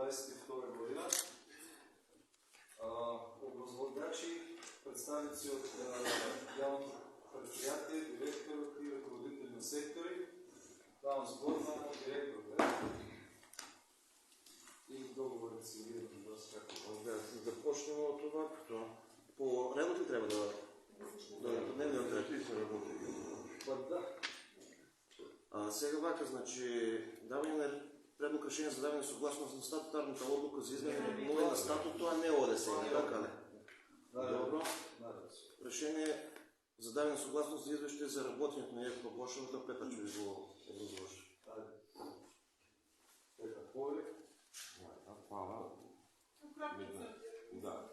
2022 година. Образоводачи, представници от явното предприятие, директори и ръководители на сектори. Давам сбор на директорите. И договорите си видят от вас как започнем от това, като по редно ли трябва да дневния ред се работи? Да. Сега вака, значи, даване на предно решение за даване съгласност на статутарната одлука за изменение на статут, това не е ОДС, не така ли? Добро. Решение за даване съгласност за извещане за работенето на Еко Бошевата, Петър, че ви го разложи. Петър, хубаво ли? Hvala. Да.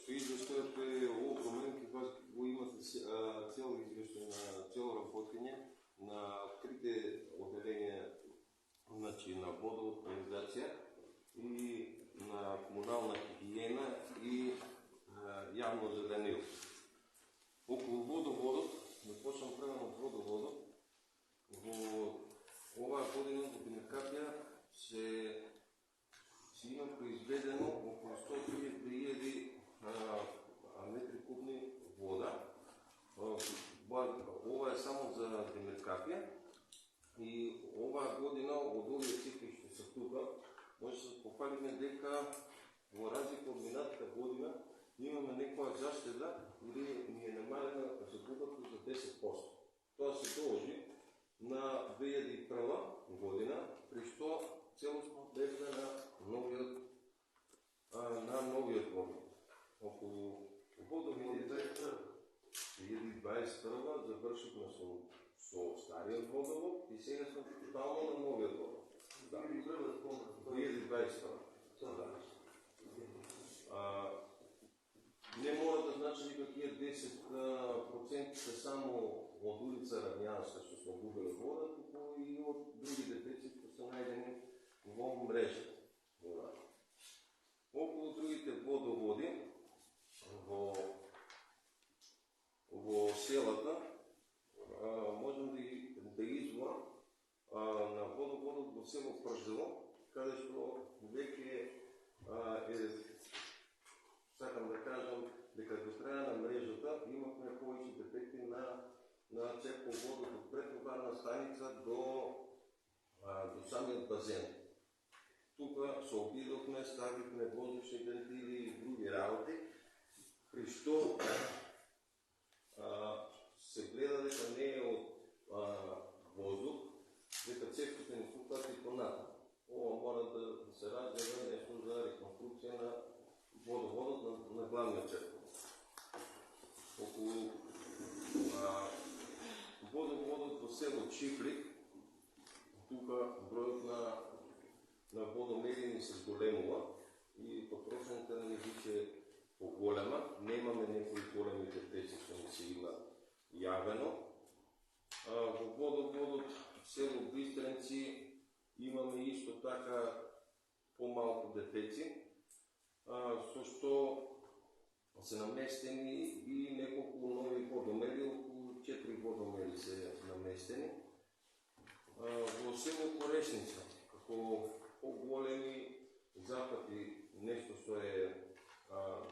Ще извещате огромен, какво имате цел извещане на цел работене на трите отделения, значи на водоорганизация и на комунална хигиена и явно зеленил. Около водоводът, започвам правилно от водоводът, ова година в Бенекапия се има произведено около 100 000 метри кубни вода. Ова е само за Демеркапия и ова година от овие цифри ще са тука. Може да се похвалиме дека во разлика од минатата година имаме некоја заштеда или ни е намалена загубата за 10%. Тоа се дължи на 2001 година, при што целостно бевме на новият водовод. Около водоводите 2021 завършихме со старият водовод и сега сме тотално на новият водовод. 2021. Не мора да значи никакия 10% са само от улица Равнянска, што сме губили вода, туку и от другите теци, които са найдени во мрежа. Около другите водоводи во селата можем да извора на водоводот во село Пржево, каде што веќе сакам да кажам дека до краја на мрежата имавме повеќе дефекти на цевководот од претоварна станица до самиот базен. Тука се обидохме, ставихме воздушни вентили и други работи, при што се гледа дека не е од воздух, дека цевките не ступат и понатам. Ова мора да се разгледа нещо за реконструкция на водоводот на главния цевковод. Около водоводот во село Чифлик, тука бројот на водомери ни се зголемува и потрошната ни више по-голема. Немаме некои големите теци што ни се има јавено. Во водоводот село Бистренци имаме исто така по-малко детеци, со што се наместени и неколку нови водомери, околу 4 водомери се наместени. Во село Корешница, како по-големи запати, нешто што е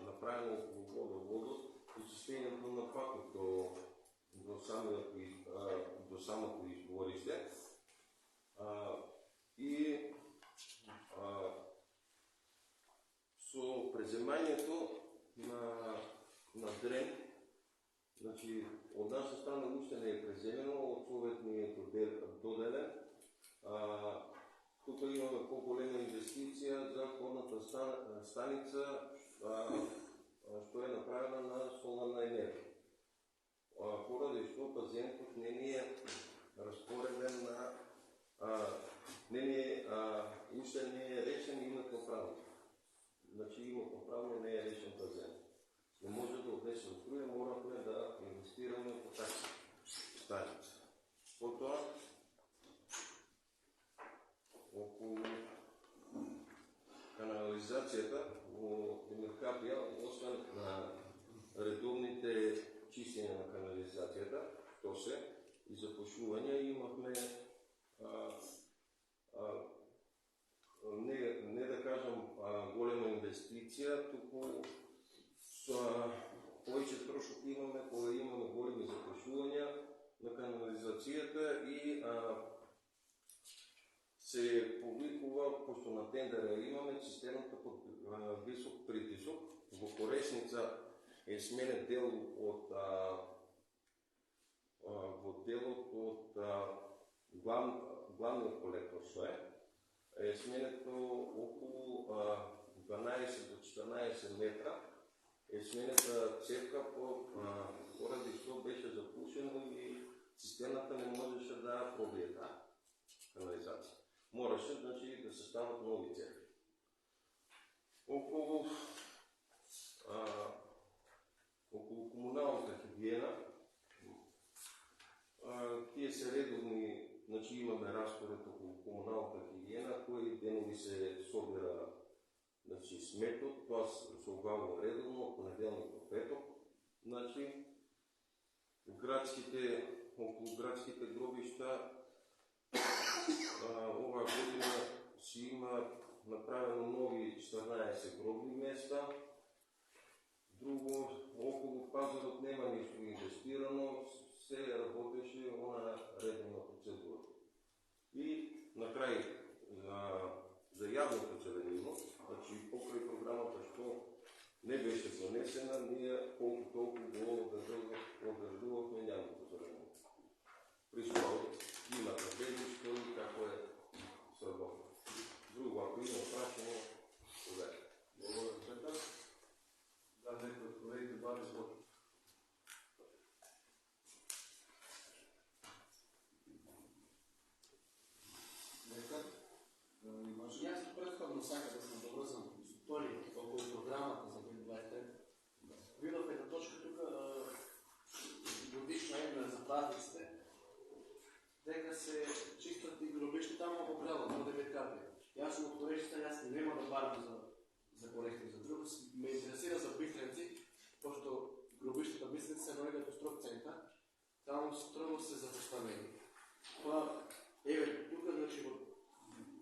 направено околу водоводот, изчислението на пакот до самото изворище и со преземањето на дрен, значи од наша страна уште не е преземено, од Совет ни е доделен. Тука имаме по-голема инвестиција за ходната станица, што е направена на соларна енергија. Поради што пазентот не ни е разпореден уште не е решен имотно право. Значи имотно право не е решен пазент. Не може да отнесе от струя, мораме да инвестираме по такси станица. Потоа, околу канализацијата во Демеркапија, освен на редовните чистење на канализацијата, што се и запушување, имавме не да кажам инвестиция, туку повече трошок имаме, кога имаме големи запушувања на канализацијата и се повикува, пошто на тендера имаме цистерната под висок притисок. Во Корешница е сменет дел од во делот од главниот колектор што е сменето околу 12 до 14 метра, е сменета цевка поради што беше запушено и цистерната не можеше да пробие таа канализација. Мораше, значи, да се стават нови цевки. Околу комуналната хигиена, тие се редовни, значи имаме распоред околу комуналната хигиена, кои денови се собира, значи, сметот, тоа се обавува редовно од понеделник до петок. Значи, околу градските гробишта оваа година си има направено нови 14 гробни места. Друго, околу пазарот нема ништо инвестирано, се работеше она редовна процедура. И на крај за јавното целенино, значи покрај програмата што не беше донесена, ние колку толку го одржувавме јавното целенино. Присуал има табели што и како е сработено. Друго, ако има прашање, повеќе. Благодарам, Петар. Да, некој од колегите бар избор. Јас претходно сакам да се добрзам со Тони околу програмата за 2023. Видов една точка тука годишна една за празниците, дека се чистат и гробишта таму во Брела, на ДБК. Јас сум од Корешница, јас нема да барам за колектив за друго, ме интересира за Бистренци, пошто гробиштата Бистренци се наоѓаат во строг центар, таму строго се запоставени. Па, еве, тука, значи, во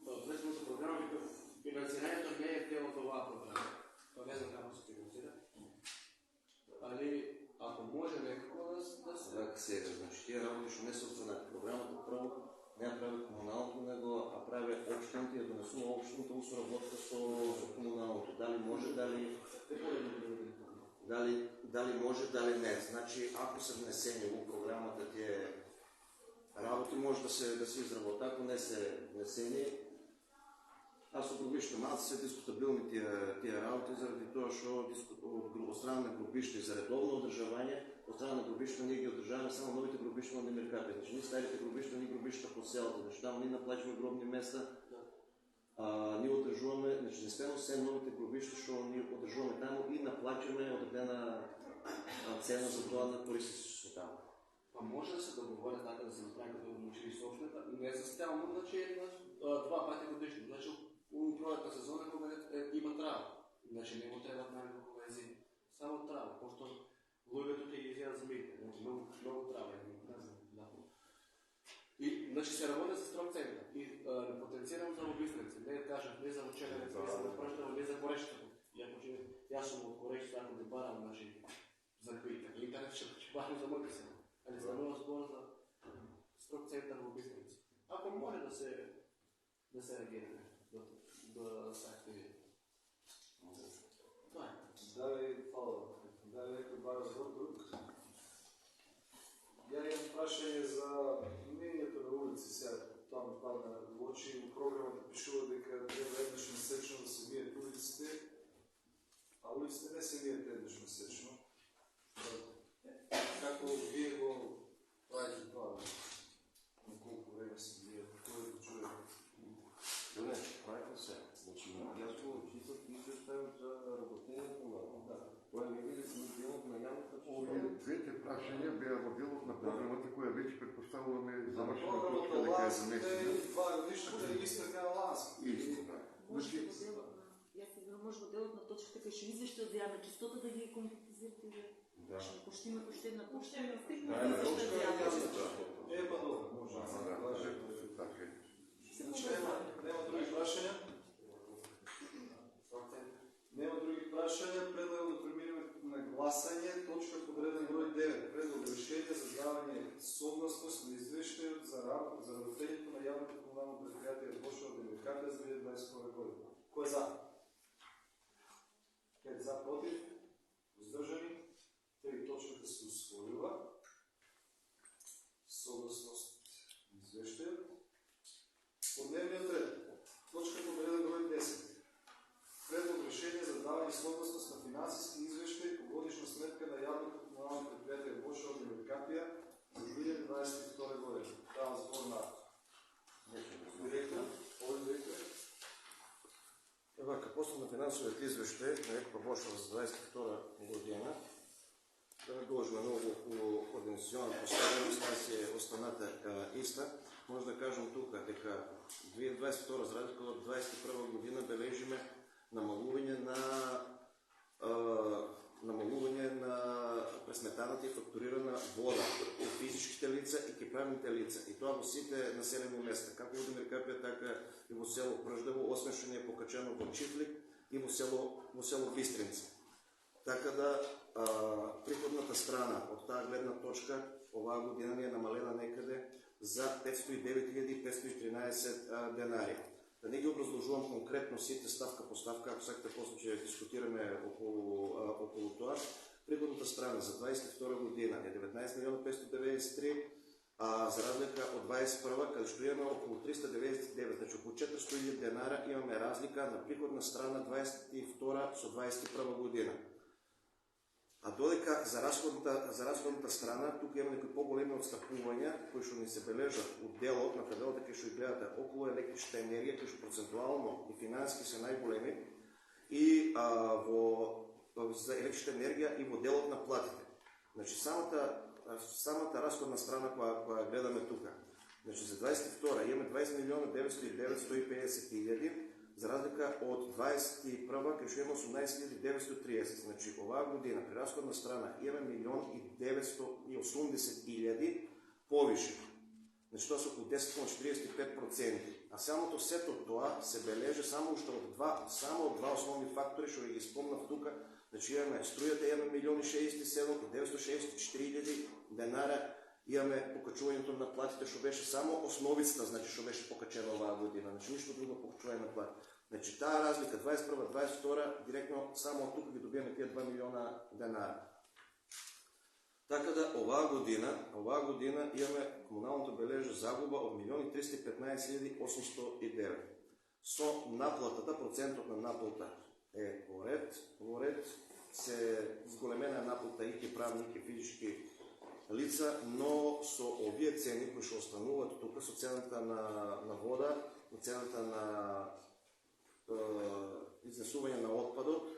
предходната програма вика финансирањето не е дел од оваа програма. Тоа не знам како се финансира. Али ако може некако да се... Така сега, значи тие работи што не се останат програмата, прво не ја прави комуналното, него а прави општините, ја донесува општината усоработка со комуналното. Дали може, дали може, дали не. Значи, ако се внесени во програмата тие работи, може да се изработат, ако не се внесени, аз от гробишта малко се дискутабилни тия работи, заради тоа што од страна на гробишта и за редовно одржавање, од страна на гробишта ние ги одржаваме само новите гробишта на Демиркапи. Значи ние старите гробишта, ние гробишта по селата, значи там ние наплачуваме гробни места, ние одржуваме, значи естествено се новите гробишта, што ние одржуваме таму и наплачуваме одредена цена за тоа на користници со таму. Па може да се договори така да се направи като обучили собствената, не е състявано, значи два пъти годишно. Значи у проекта сезона, кога има трава. Значи не му трябва най-много бензин, само трава, пошто луѓето ќе ги изјадат змиите, значи много трава е, не знам, да. И значи се работи за строг центар и не потенцирам за Бистренци, не кажах, не за Вучеревец, не за Пращава, не за Корешката. Иако че јас сум од Корешката, ако не барам, значи за интернет ще барам за моите села. Али станува збор за строг центар во Бистренци. Ако може да се реагира, да се активира. Това е. Дали некој бара збор друг? Ја имам прашање за мнението на улици сега, тоа ми падна во очи, во програмата пишува дека треба еднаш месечно да се мијат улиците, а улиците не се мијат еднаш месечно. Како вие го правите тоа? На колку време се мијат? Кој го чуе? Не, правите се. Значи, јас го читав и се ставам за работењето на тоа не биде делот на јавната чистота. Двете прашања беа во делот на програмата која веќе претпоставуваме завршена програмата точка дека е Лански занесена. и два годишната регистрка на Лански. Исто, да. Може може во делот на точката кај што извештај за јавна чистота да ги конкретизирате. Да. Пошто има уште една точка, стрикно Да, една извештај за јавна точка, чистота. Па добро, може. Така е. Нема други прашања? Нема гласање точка под реден број 9. Предлог решение за давање согласност на извештајот за работењето на јавното комунално предпријатие Бошева ДМК за 2021 година. Кој е за? 5 за, против, воздржани. 3 точката се усвојува. Согласност на извештајот. По дневниот ред. Точка под реден број 10. Предлог решение за давање согласност на финансиски извештај по годишна сметка на јавното комунално предпријатие Бошева ДМК за 2022 година. Давам збор на директор. Овој директор. Вака, после на финансовиот извештај на ЕКП Бошева за 2022 година, да не доложиме многу околу организационна поставеност, таа си е останата иста. Може да кажем тука дека 2022 за разлика од 2021 година бележиме намалување на пресметаната и фактурирана вода од физичките лица и ки правните лица. И тоа во сите населени места, како во Демиркапија, така и во село Прждево, освен што не е покачено во Чифлик и во село Бистринца. Така да приходната страна од таа гледна точка оваа година ни е намалена некаде за 509.513 денари. Да не ги образложувам конкретно сите ставка по ставка, ако сакате после ќе дискутираме околу тоа. Приходната страна за 2022 година е 19.593, а за разлика од 2021, каде што имаме околу 399, значи околу 400.000 денара имаме разлика на приходна страна 22 со 2021 година. А додека за расходната страна, тук има некои по-големи отстъпувања, кои што ни се бележат од делот, на пределот кај што гледате околу електричната енергија, кои што процентуално и финански се најголеми, и за електричната енергија и во делот на платите. Значи, самата расходна страна која гледаме тука. Значи, за 22 имаме 20.909.150.000, за разлика од 21 кај што имаме 18.930. Значи, оваа година при расходна страна имаме 1.980.000 повише. Значи, тоа се околу 10,45%. А самото сето тоа се бележи само уште од два основни фактори, што ги спомнав тука. Значи, имаме струјата, имаме 1.067.964.000 денара, имаме покачувањето на платите, што беше само основицата, значи, што беше покачено оваа година. Значи, ништо друго покачување на плати. Значи, таа разлика 21-22 директно само од тука ги добиеме тие 2 милиона денара. Така да оваа година имаме комуналното бележа загуба од 1.315.809. Со наплатата, процентот на наплата е во ред, се зголемена наплата и ки правни, и ки физички лица, но со овие цени кои што остануваат тука, со цената на вода, со цената на изнесување на отпадот,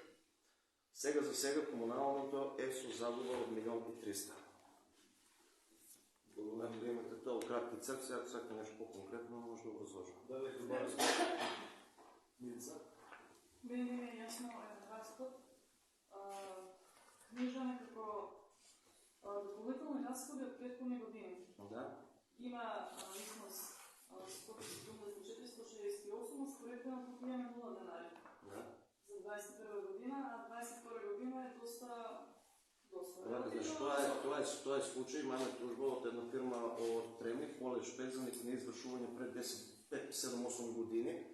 сега за сега комуналното е со загуба од 1.300.000. Благодарам да имате тоа кратки црци, ако сакате нешто по-конкретно, може да образложам. Да ве добавам. Милица. Мене е јасно разход. Книжа некако дополнителни разходи од претходни години. Да. Има износ 468, споредно купуваме 0 денари. Да. За 21 година, а 22 година е доста. Значи, тоа е случај, имаме тужба од една фирма од Тремник, моле шпецаник на извршување пред 7-8 години.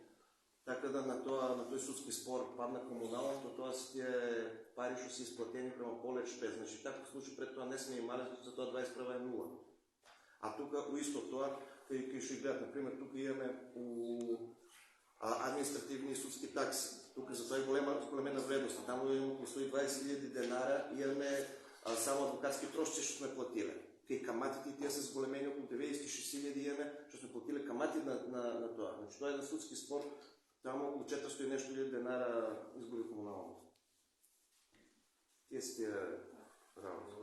Така да на тој судски спор падна комуналното, тоа се тие пари што се исплатени према Полет Шпец. Значи, таков случај пред тоа не сме имали, за тоа 21 е 0. А тука, у исто тоа, кај што гледат, например, тука имаме административни и судски такси. Тука за тоа е големена вредност. Таму имаме околу 120.000 денара, имаме само адвокатски трошци што сме платиле. Кај каматите тие се зголемени околу 96.000 имаме, што сме платиле камати на тоа. Значи, тоа е на судски спор. Таму околу 400 и нешто хиляди денара изгуби комуналното. Тие си тие работи.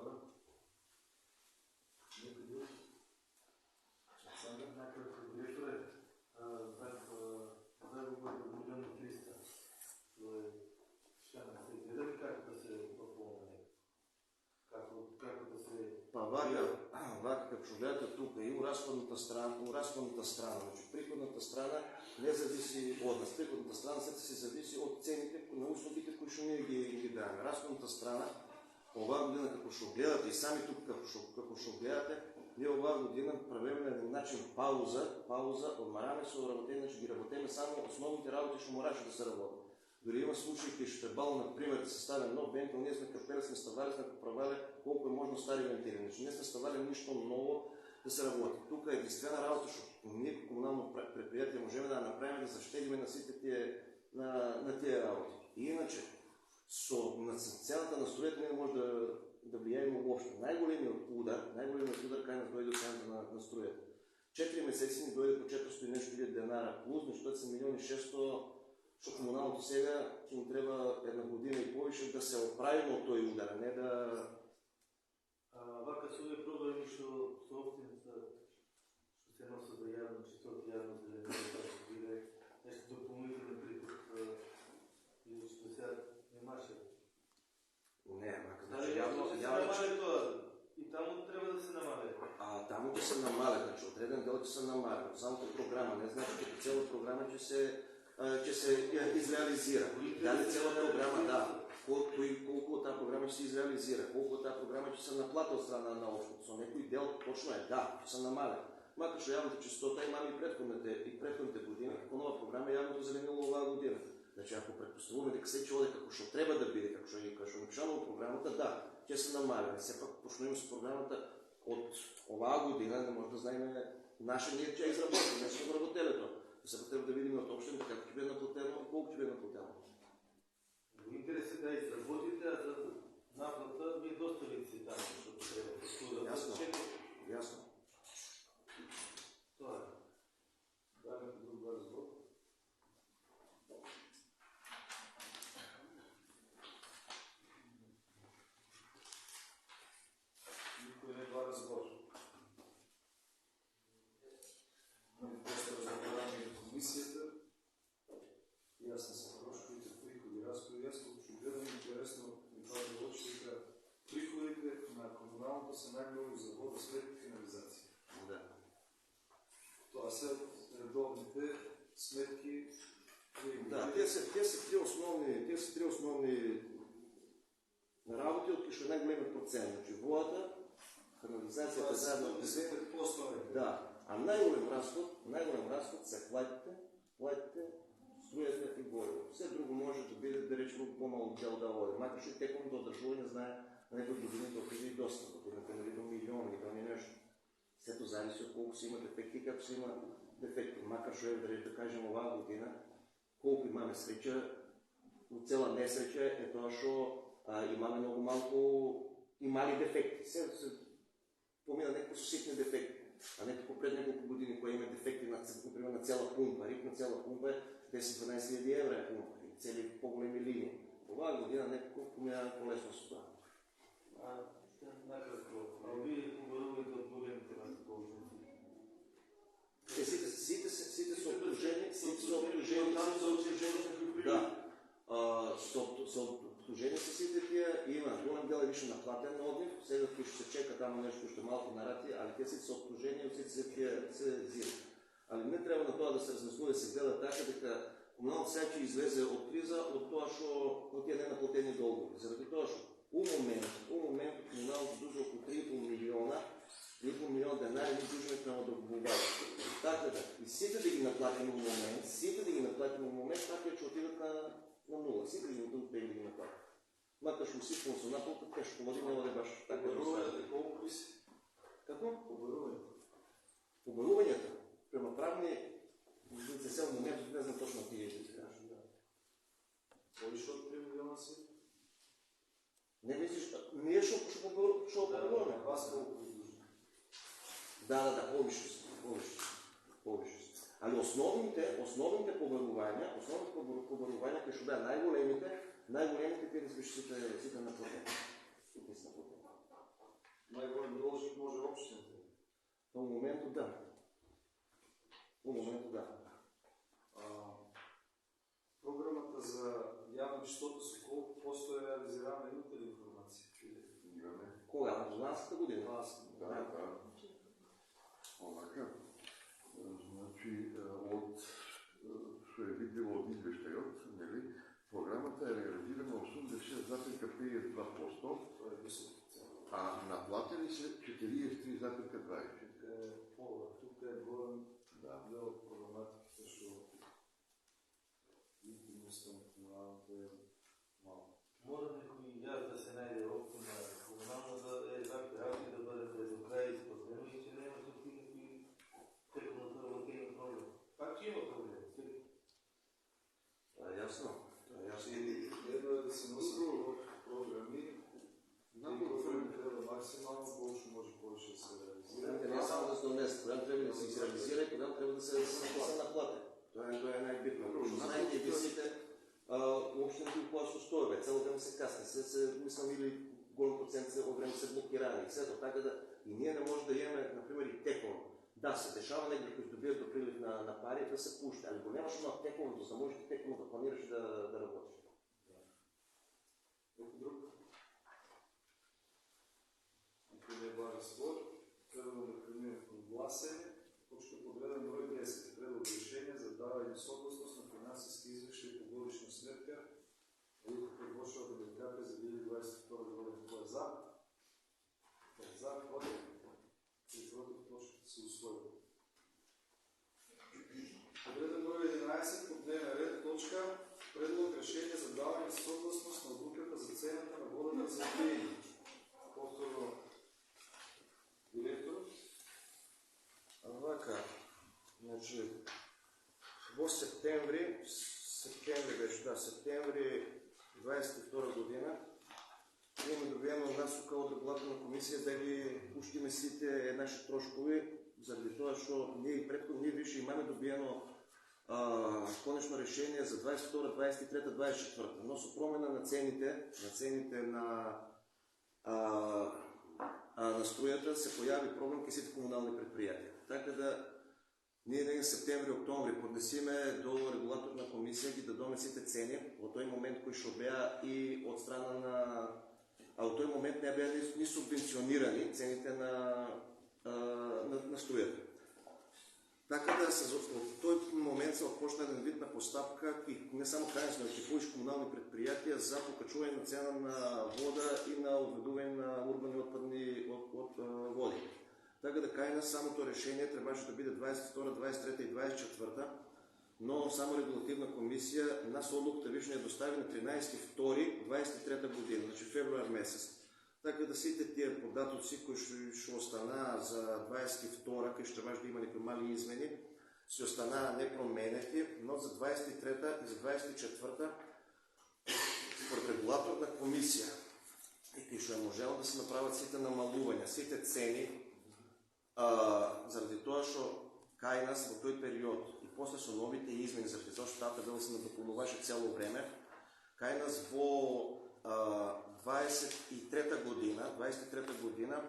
Па вака, како што гледате тука и у расходната страна, значи приходната страна не зависи од нас. Приходната страна се зависи од цените на услугите кои што ние ги даваме. Расходната страна оваа година како што гледате и сами тук како што гледате, ние оваа година правиме на еден начин пауза, одмараме со работење, значи ги работиме само основните работи што мораше да се работи. Дори има случаи кај што требало, например, да се стави нов вентил, ние сме кафели, сме ставали, сме поправали колко е можно стари вентили. Значи не сме ставали ништо ново да се работи. Тук е единствена работа, што ние како комунално предприятие можеме да направиме, да заштедиме на сите тие работи. И иначе, на цената на стројата не може да влијаеме уопште. Најголемиот удар кај нас дојде од цената на стројата. 4 месеци ни дојде по 400 и нешто хиляди денара, плюс, значи тоа се 1.600.000, што комуналното сега ќе му треба една година и повише да се оправиме од тој удар, не да... Вака се овие проблеми што собствените што се носат за јавно чистото, јавно зеленение, биде нешто дополнителен приход и што сега немаше. Не, мака, Значи јавно... тоа и таму треба да се намале. Таму ќе се намале, значи одреден дел ќе се намале. Самата програма не значи дека цела програма ќе се изреализира. Дали цела програма, да, колку таа програма ќе се изреализира, колку таа програма ќе се наплати од страна на општината. Со некој дел точно е, да, ќе се намале. Макар што јавната чистота имаме и претходните години, како нова програма јавното зеленило оваа година. Значи ако претпоставуваме дека се оде како што треба да биде, како што напишано во програмата, да, ќе се намале. Сепак почнеме со програмата од оваа година, не може да знаеме наше ние ќе изработиме, не сме работеле тоа. Сега треба да видиме од општината како ќе биде наплатено, колку ќе биде наплатено. Во интерес е да изработите, а за наплата ви доставите таму што треба. Јасно. Тоа е. Даме друг разговор. Никој не два разговор. После разговараме и комисијата, јасни се трошковите, приходи, расходи. Јас што гледам интересно ми кажа очи дека приходите на комуналното се најмногу за вода, свет и канализација. Да. Тоа се редовните сметки. Да, тие се три основни работи, од кои што е најголемиот процент. Значи водата, канализацијата заедно. 10%. Да. А најголем расход се платите, струјата и гориво. Се друго може да биде, да речеме, помалку дел да оде. Макар што и теком до одржување знае на некои години да отиде и доста, годината нали до милиони или до нешто. Сето зависи од колку се има дефекти и како се има дефекти. Макар што да кажем оваа година, колку имаме среќа, цела несреќа е тоа што имаме многу малку и мали дефекти. Се помина некои со ситни дефекти. А не како пред неколку години кои има дефекти например на цела пумпа, рик на цела пумпа е 10-12 000 евра пумпа, цели по-големи линии. Оваа година некако помина полесно со тоа. Накратко, а вие побарувате од големите разположници? Сите се обслужени, да. Со обслужени се сите тие, има голем дел е више наплатен од нив, сега кој што се чека таму нешто што малку нарати, али тие сите се обслужени и сите се зира. Али не треба на тоа да се размислува, се гледа така дека комуналното сега ќе излезе од криза од тоа што од тие ненаплатени долгови. Заради тоа што у момент комуналното дужи околу 3,5 милиона денари ни дужиме према до България. Така да, и сите да ги наплатиме во момент, така ќе отидат на нула. Сите да ги наплатиме. Макар што си функционалното, тешко води, нема да баш така да Побарувањето колку виси? Како? Побарувањето. Побарувањето, према правни, за сега моментот не знам точно тие да ти кажа. Повише од 3 милиона си? Не мислиш, ние што побаруваме? Вас колку ви дужи? Да, повише. Али основните побарувања, кои што беа најголемите тие да сите наплатени. Најголем должник може општината. Во моментот да. Програмата за јавна чистота со колку посто е реализирана, имате ли информација? Имаме. Кога? Во 12-та година? Да. Онака. Значи, од што е видливо од извештајот, нели, програмата е реализирана 86,52%, тоа е висока цена. А наплатили се 43,20. Тука е пола, тука е голем дел од проблематиката што ликвидноста на комуналната е малко. Мора некој јас да се најде опција на комунална да е работи да бъде пред крај изплатено и че нема тук никакви тековната работейна проблем. Пак че има проблем. Това е ясно. Едно е да се носи програми, програми треба максимално, повече може повече да се реализира. Не само да се донесе, когато трябва да се изреализира и когато трябва да се наплати. Това е най-битно. Знаете, вие сите общините оплащат стоеве, цяло време се касне, мислям или голям процент от време се блокирани и следва. Така да и ние не можем да имаме, например, и теклон. Да, се дешава някой, които добият до прилив на пари, да се пуща. Ами го нямаш на теклон, за да можеш теклон да планираш да работиш. Някой друг? Ако не е важен спор, трябва да преминем към гласене. Точка подреден брой 10. Предлог решение за даване съгласност на финансовски извърши по годишна сметка. Велико предложила да БКП за 2022 година. Кой е за? За, против. И против точката се усвои. Подреден брой 11 по дневен ред. Точка. Предлог решение за даване съгласност на отлуката за цената на водата за пиене. Повторно директор. Вака, значи, в септември беше, да, септември 22 година, имаме добиено насока от регулаторна комисия дали пуштиме сите наши трошкови, заради това, що ние и предходно ние више имаме добиено конечно решение за 22, 23, 24, но с промена на цените на струята се появи проблем къс сите комунални предприятия. Така да ние на септември-октомври поднесиме до регулаторна комисия ги да дадоме сите цени от този момент, кои ще бяха и от страна на... А от този момент не бяха ни субвенционирани цените на струята. Така да от този момент се отпочна един вид на поставка и не само крайно сме очекуваш комунални предприятия за покачуване на цена на вода и на отведуване на урбани отпадни от води. Така да крайна самото решение трябваше да биде 22, 23 и 24, но само регулативна комисия нас одлуката виж не достави на 13.2.23 година, значи февруар месец. Така да сите тия податоци, кои ще остана за 22, къде ще може да има някакви мали измени, си остана непроменети, но за 23 и за 24 според регулаторна комисия и ще е можело да се направят сите намалувания, сите цени, заради това, що кай нас в този период и после са новите измени, заради това, що тази табела се надопълнуваше цяло време, кай нас во 23 година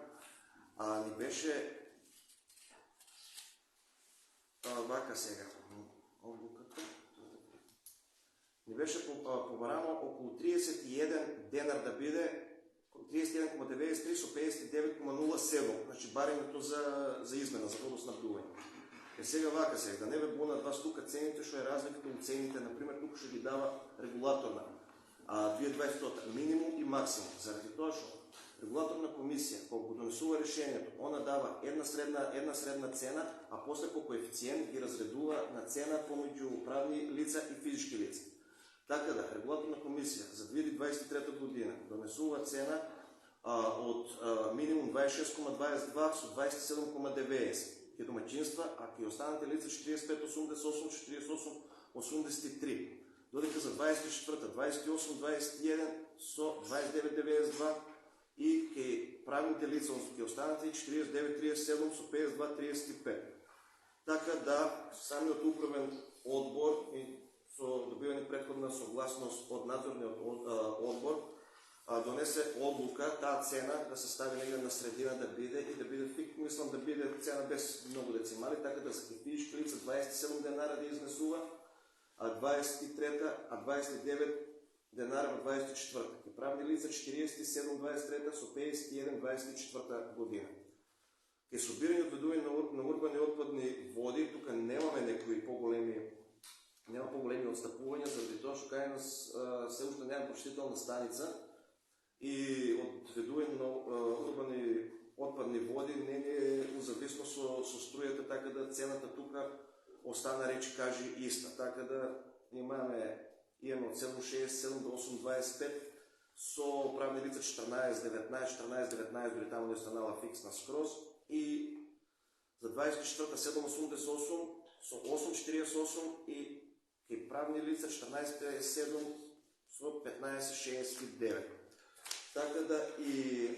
ни беше вака сега ни беше побарано около 31 денар да биде 31,93 со 59,07, значи баренето за измена, за водоснабдуване. Сега вака сега, да не бе било на два стука цените, що е разликата от цените, например, тук ще ги дава регулаторна. 2020 минимум и максимум. Заради това, що регулаторна комисия, колко донесува решението, она дава една средна цена, а после по коефициент ги разредува на цена помежду правни лица и физически лица. Така да, регулаторна комисия за 2023 година донесува цена от минимум 26,22 с 27,90 ки домачинства, а ки останалите лица 45,88, 48,83. Додека за 24-та 28,21 со 29,92 и ки правните лица ки останалите 49,37 со 52,35. Така да, самиот управен одбор и со добиване предходна согласност от надзорниот одбор донесе одлука таа цена да се стави негде на средина да биде и да биде фик, мислам да биде цена без много децимали, така да се физически лица 27 денара да изнесува, а 23-та, а 29 денара в 24-та. И правни лица 47-23-та со 51-24 година. Ке събиране отведуване на урбани отпадни води, тук нямаме някои по-големи отстъпувания, заради това, що кай нас все още няма прочитателна станица и одведување на урбани отпадни води не е зависно со струјата, така да цената тука остана, речи кажи, иста. Така да имаме од 7,67 до 8,25 со правни лица 14,19 дори таму не останала фиксна скроз, и за 24-та 7,88 со 8,48 и кај правни лица 14,57 со 15,69. Така да и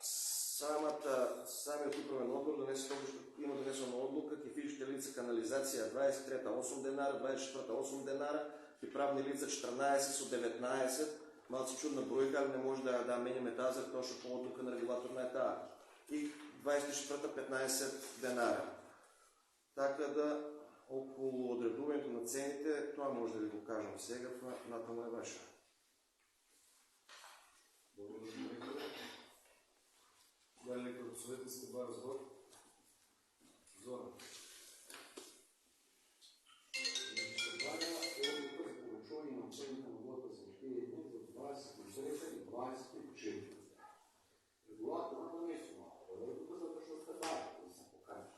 самиот управен одбор има донесена одлука, ке физичните лица канализација 23-та 8 денара, 24-та 8 денара, и правни лица 14 со 19, малци чудна бројка, али не може да меняме таа, затоа што по одлука на регулаторна е таа. И 24-та 15 денара. Така да околу одредувањето на цените, тоа може да ви го кажам сега, натаму е ваша. Дали председателски бар збор? Зора. Поручување на цената на водата за тие дни за 23 и 24. Регулаторът донесува уредбата за државната да се покаже.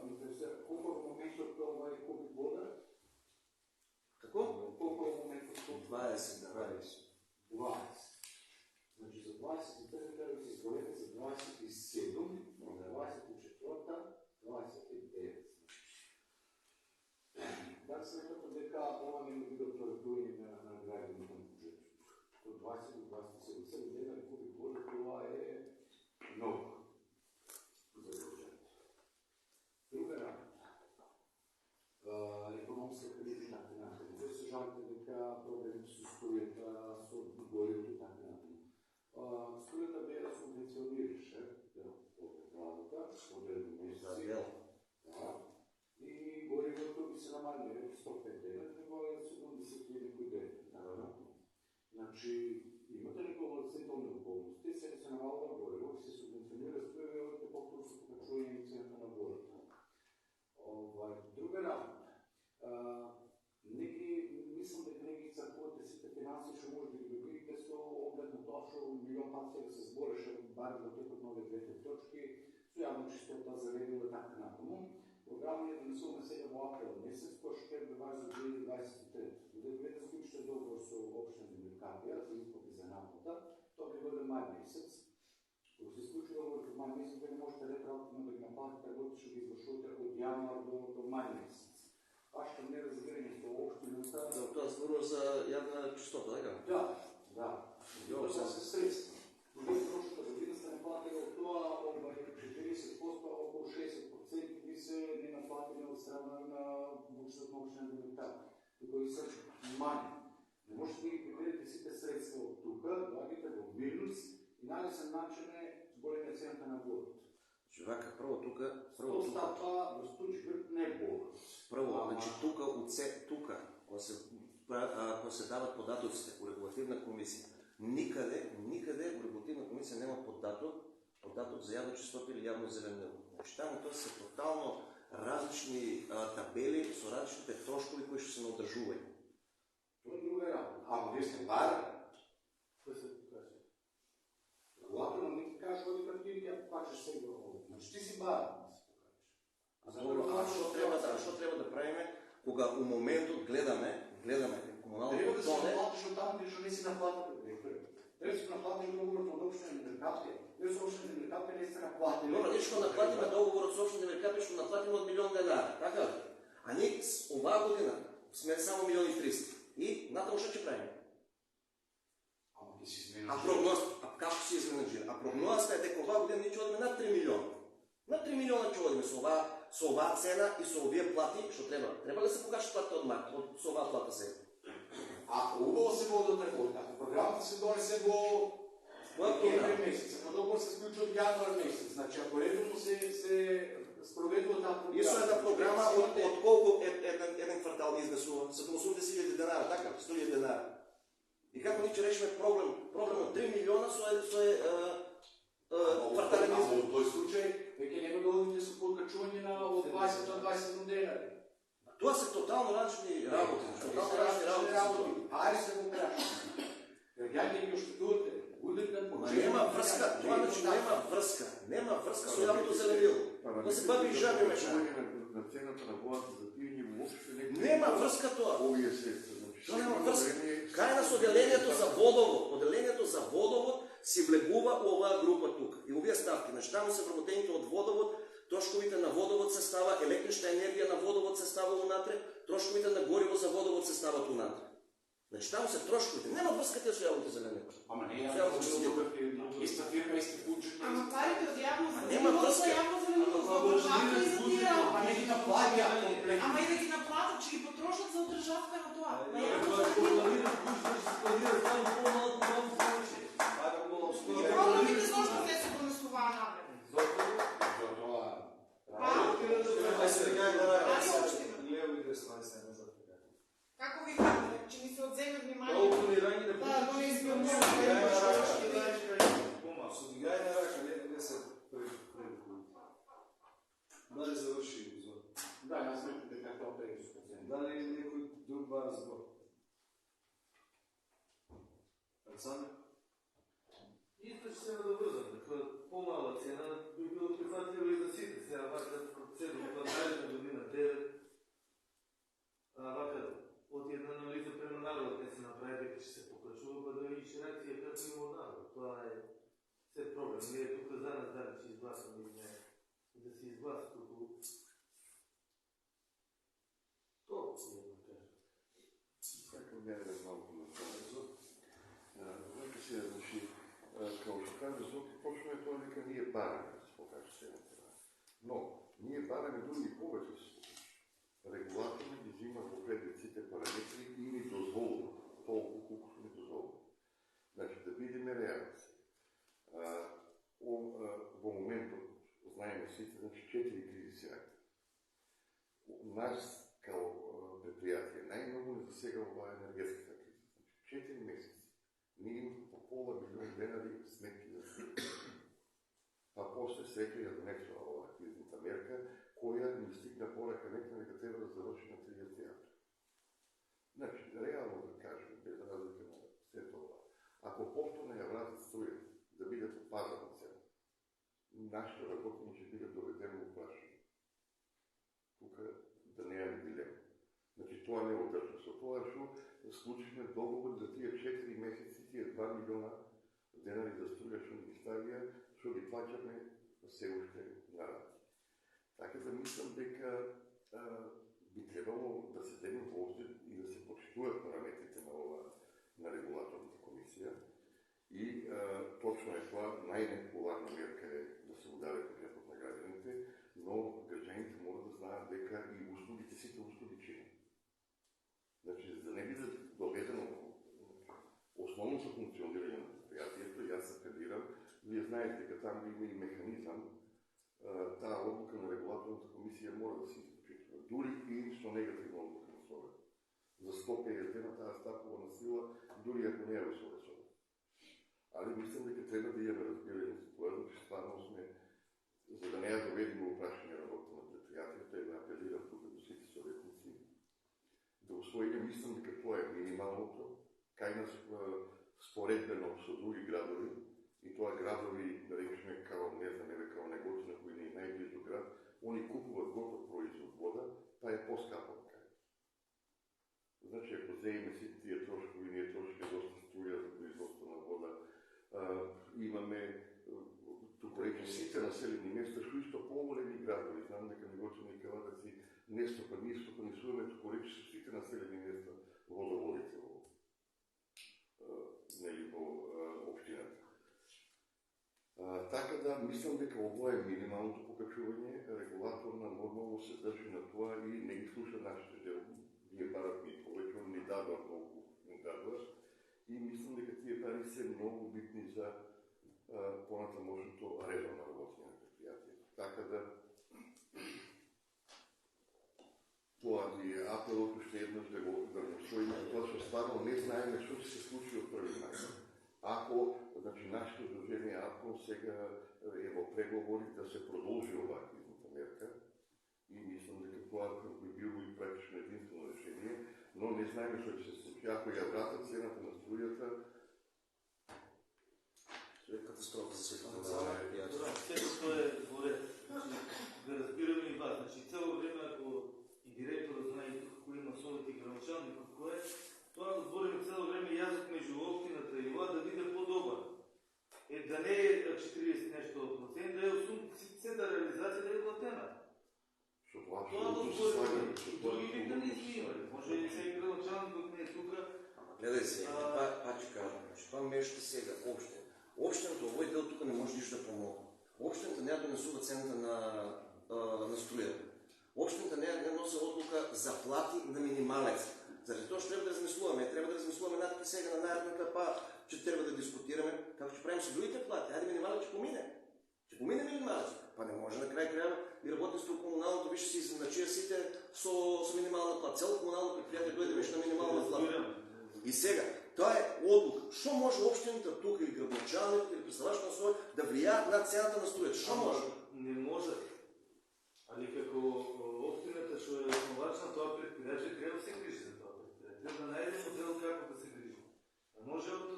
Ме интересира колко в моментот това е кубик вода? Како? Колко е в моментот? 20. Значи за 23 трябва да се изборете за 27, 24, 29. Дали сметате дека ова не би да проектување на граѓаните на бюджет? Од 20 до 27 дена кубик вода, това е много за бюджет. Друга работа. Економска криза и така нататък. Вие се жалите дека проблемите со струјата, со горивото и така нататък. Струјата бе да субвенционираше работа, одредени месеци. И горивото би се намалило од 105 дена, него е 70 некој ден. Значи, имате некои относителни околности, се намалува гориво и се субвенционира струја, и по-скоро се покачува и цената на водата. Друга работа. Мислам дека не ги цркувате сите финанси, што може да ги добиете со оглед на тоа што милион пати да се збореше бар во текот на овие двете точки, со јавна чистота, заредила и така натаму. Програма е донесуваме сега во април месец, кој што ќе беваја за 2023. Додека да склучите договор со општина Великапија за исплати за наплата, тоа ќе биде мај месец. Кога се склучи договор во мај месец, вие не можете ретроактивно да ги наплатите работите што ги извршувате од јануар до мај месец. Вашето неразбирање со општината... За тоа зборува за јавна чистота, така? Да. Това се средства. Дори прошлата година сте наплатили от това 40%, около 60% ви се не наплатили от страна на бюджетот на општина Великапија. Кои са мани. Не можете да ги приберете сите средства от тука, доаѓате во минус и најлесен начин е големија цената на водата. Човека, прво тука... Сто стапа до 104 не е болно. Прво, значи тука, кога се дават податоците по регулативна комисија, никаде во регулативна комисија нема податок за јавна чистота или јавно зеленило. Значи таму тоа се тотално различни табели со различните трошкови кои што се на одржување. Тоа е друга работа. Ама вие сте барани. Кој се покаже? Регулаторно не ти кажеш оди като ти ја плачеш сега овде. Значи ти си баран да се покажеш. Што треба да правиме кога у моментот гледаме комуналното Треба да се тоне? наплатиш од таму што не си наплатил. Треба да си наплатиш договорот од општина Великапија. Вие со општина Великапија не сте наплатили. Добро, ние што наплатиме договорот со општина Великапија, што наплатиме од 1 милион денара, така ли? А ние оваа година сме само 1,3 и натаму што ќе правиме? Ама ти си изменил. Како си изменил? А прогнозата е дека оваа година ние ќе одиме над 3 милиона. Над 3 милиона ќе одиме со оваа цена и со овие плати, што треба. Треба да се покажат платите од март, со оваа плата сега. Ако убаво се водат работа, ако програмата се донесе во декември месец, ако договор се склучи од јануар месец, значи ако редовно се спроведува таа програма. И со една програма од колку еден квартал ни изнесува? 70.000 денара, така? 100.000 денара. И како ние ќе решиме проблем од 3 милиона со квартален изнес? Во тој случај веќе нема да одите со покачување на од 20 до 27 денари. Тоа се тотално различни работи. Ајде се го прашам. Нема връзка, това значи нема връзка со јавното зеленило. То се баби и жаби мешање. На цената на водата за пиење въобще Нема връзка тоа. овие средства. Тоа нема връзка. Кај нас одделението за водовод си влегува у оваа група тука. И овие ставки, значи таму се вработените од водовод, трошковите на водовод се става, електрична енергија на водовод се става унатре, трошковите на гориво за водовод се стават унатре. Значи таму се трошковите, нема връзката со јавното зеленило. Ама не е иста фирма, исти бюджет. Ама парите од јавно Нема зеленило връзка. за јавно зеленило за одржавка и за тие Ама не ги наплатја комплект. Ама и да ги наплатат, че ги потрошат за одржавка на тоа. На јавно Това е зеленило. планиран пуш, да се планира само по-малко, малко повече. И програмите зошто не се донесуваа напред? Ај сега е на рака. Лево и десно, ај сега назад. Како ви кажете, че ни се одземе внимание? Колко ни ранги да Да, но не искам Со играј на рака, не се предупреди. Дали заврши изор? Да, јас мислам дека тоа прејде. Дали некој друг ба разбор? Александр? Исто ќе се наврзам, дека по-мала цена би било прифатлива и за сите. Сега вака од 7 до 20 година 9, вака од една анализа према народот не се направи дека ќе се покачува, па да видиш реакција како има од народот. Тоа е се проблем. Ние тука за нас дали ќе изгласаме или не. Да се изгласа туку. Тоа си е да кажа. Сакам да ја малку на тоа. Нека се значи, како што кажа Зоки, точно е тоа дека ние бараме да се покаже цената. Но, ние бараме дури и повеќе се покаже. Регулаторно ги взима во предвид сите параметри и ни дозволува толку колку ни дозволува. Значи, да бидеме реални. Во моментот, знаеме сите, значи 4 кризи сега. Нас, као предпријатие, најмногу не засега оваа енергетската криза. Значи, 4 месеци. Ние имаме по пола милион денари сметки за криза. Па после среќа ја донесла оваа кризната мерка, која ни стигна порака нека треба да заврши на 30 театри. Значи, реално да кажем, без разлика на се това, ако повторно ја вратат струјата, да биде по пазарна цена, нашите работни ќе бидат доведени во прашање. Тука да немаме дилема. Значи, тоа не одржа. Со тоа што склучивме договор за тие 4 месеци, тие 2 милиона денари за струја што ни ги ставија, што ги плаќаме се уште на рад. Така да мислам дека би требало да се земе во обзир и да се почитуваат параметрите на регулаторната комисија. И точно е тоа, најнепопуларна мерка е да се удари по джепот на граѓаните, но граѓаните мора да знаат дека и услугите, сите услуги чинат. Значи, за да не биде доведено основното функционирање на предпријатието, јас апелирам, вие знаете дека таму има и механизам, таа одлука на регулаторната комисија мора да се испочитува. Дури и со негативна одлука на Совет. За 150 на таа стапува на сила, дури ако не е во Совет. Али мислам дека треба да имаме разбирање за тоа, че стварно сме, за да не ја доведеме во прашање работа на предпријатието, и да апелирам тука до сите советници, да усвоиме, мислам дека тоа е минималното, кај нас споредбено со други градови, и тоа градови, да речеме, као не знам, као Неготина, кој не е најблизо град, они купуват готов производ вода, па е по-скапа кај. Значи, ако земеме сите тие трошкови, ние трошки доста струја за производство на вода, имаме туку рече сите населени места, што исто по-големи градови, знам дека Неготина и Кавадаци не стопанисуваме, туку рече со сите населени места водоводите во општината. Така да, мислам дека ово е минималното покачување, регулаторна нормално се држи на тоа и не ги слуша нашите желби. Ние барат ми повеќе, ни дадват многу, ни дадват. И мислам дека тие пари се многу битни за понатамошното редовно работење на предпријатието. Така да, тоа ни е апелот уште еднаш да го усвоиме, тоа што стварно не знаеме што ќе се случи од 1 мај. Ако, значи, нашето здружение АПКО сега е во преговори да се продолжи оваа кризната мерка и мислам дека тоа би било и практично единствено решение, но не знаеме што ќе се случи. Ако ја вратат цената на струјата, катастрофа за светлина. Всичко е горе. Да разбираме и вас. Значи цяло време, ако и директора знае и тук, кои има совете и градоначалник, какво е, това да говорим цяло време язък между общината и това да биде по-добър. Да не е 40 нещо процент, да е 80% реализация да е платена. Това да говорим. Други вика не сме имали. Може и всеки градоначалник, който не е тук. Гледай сега, пак ще кажа, че това нещо сега, община. Общината, овой дел тук не може нищо да помогне. Общината няма да несува цената на строя. Общината не носи отлука заплати на минималец. Заради това ще трябва да размислуваме. Трябва да размислуваме надки сега на наредната че трябва да дискутираме как ще правим с другите плати. Айде минималец ще помине. Ще помине минималец. Па не може накрая трябва и работниците от комуналното виж си изначия сите с минимална плата. Цяло комунално предприятие дойде виж на минимална плата. И сега, това е отлук. Що може общината тук или градоначалник или представляващ на своя да влияят над цената на строят? Що може? Не може. Али како общината што е основач на това предприятие, трябва да се грижи за това предприятие. Трябва да найде модел како да се грижи. Може от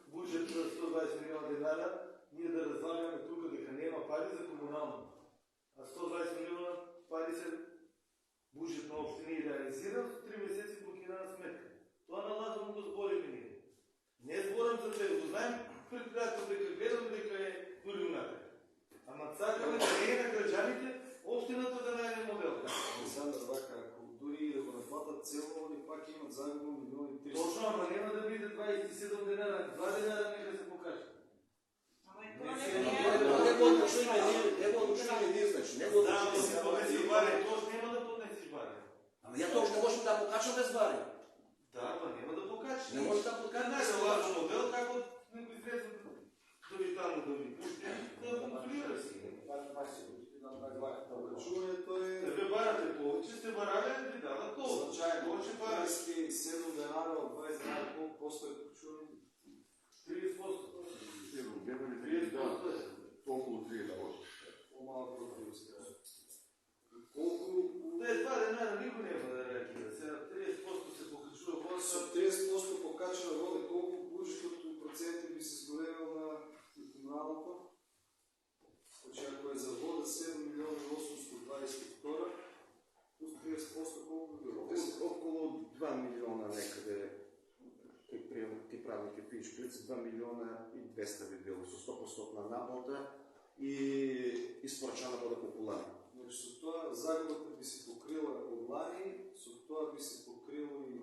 бюджет за 120 милиона dinara ние да разваляме тук дека нема пари за комунално. А 120 милиона пари се бюджет на община и реализира, 3 месеци блокирана сметка. Това налазно го збориме ние. Не зборам за да го знаем предприятието дека гледам дека е дори унака. Ама цакаме да не е на граđаните, общината да найде модел. Александър Вака, ако дори да го наплатят цело, или пак имат загуба милиони 300. Точно, ама няма да биде 27 dinara, 2 dinara нека се покаже. Него отношение ние, значи. Него отношение баре, точно няма да поднесиш баре. Ама я точно не можем да покачам без баре. Да, па няма да покачиш. Не може да покачиш. Най-залажен модел, како некои средства да ви там да ви пусти, да контролираш си. Покачуването е... Да ви барате повече, сте барали, ви дават толкова. Случайно, Повече барате. 27 dinara от 20 dinara, колко поsto е покачуване? 30%. Около 30%. По-малко от 30%. Колко? Те 2 dinara никой няма да реагира. Сега 30% се покачува вода. С 30% покачена вода, колко бюджетното проценти би се сгорело на комуналното? Значи ако е за вода 7 милиона 822, плюс 30% колко би било? Около 2 милиона некъде. Ти правилники пиш, 2 милиона и 200 би било с 100% на наплата и изпоръчана вода по колани. Значи с това загубата би се покрила от лани, с това би се покрило и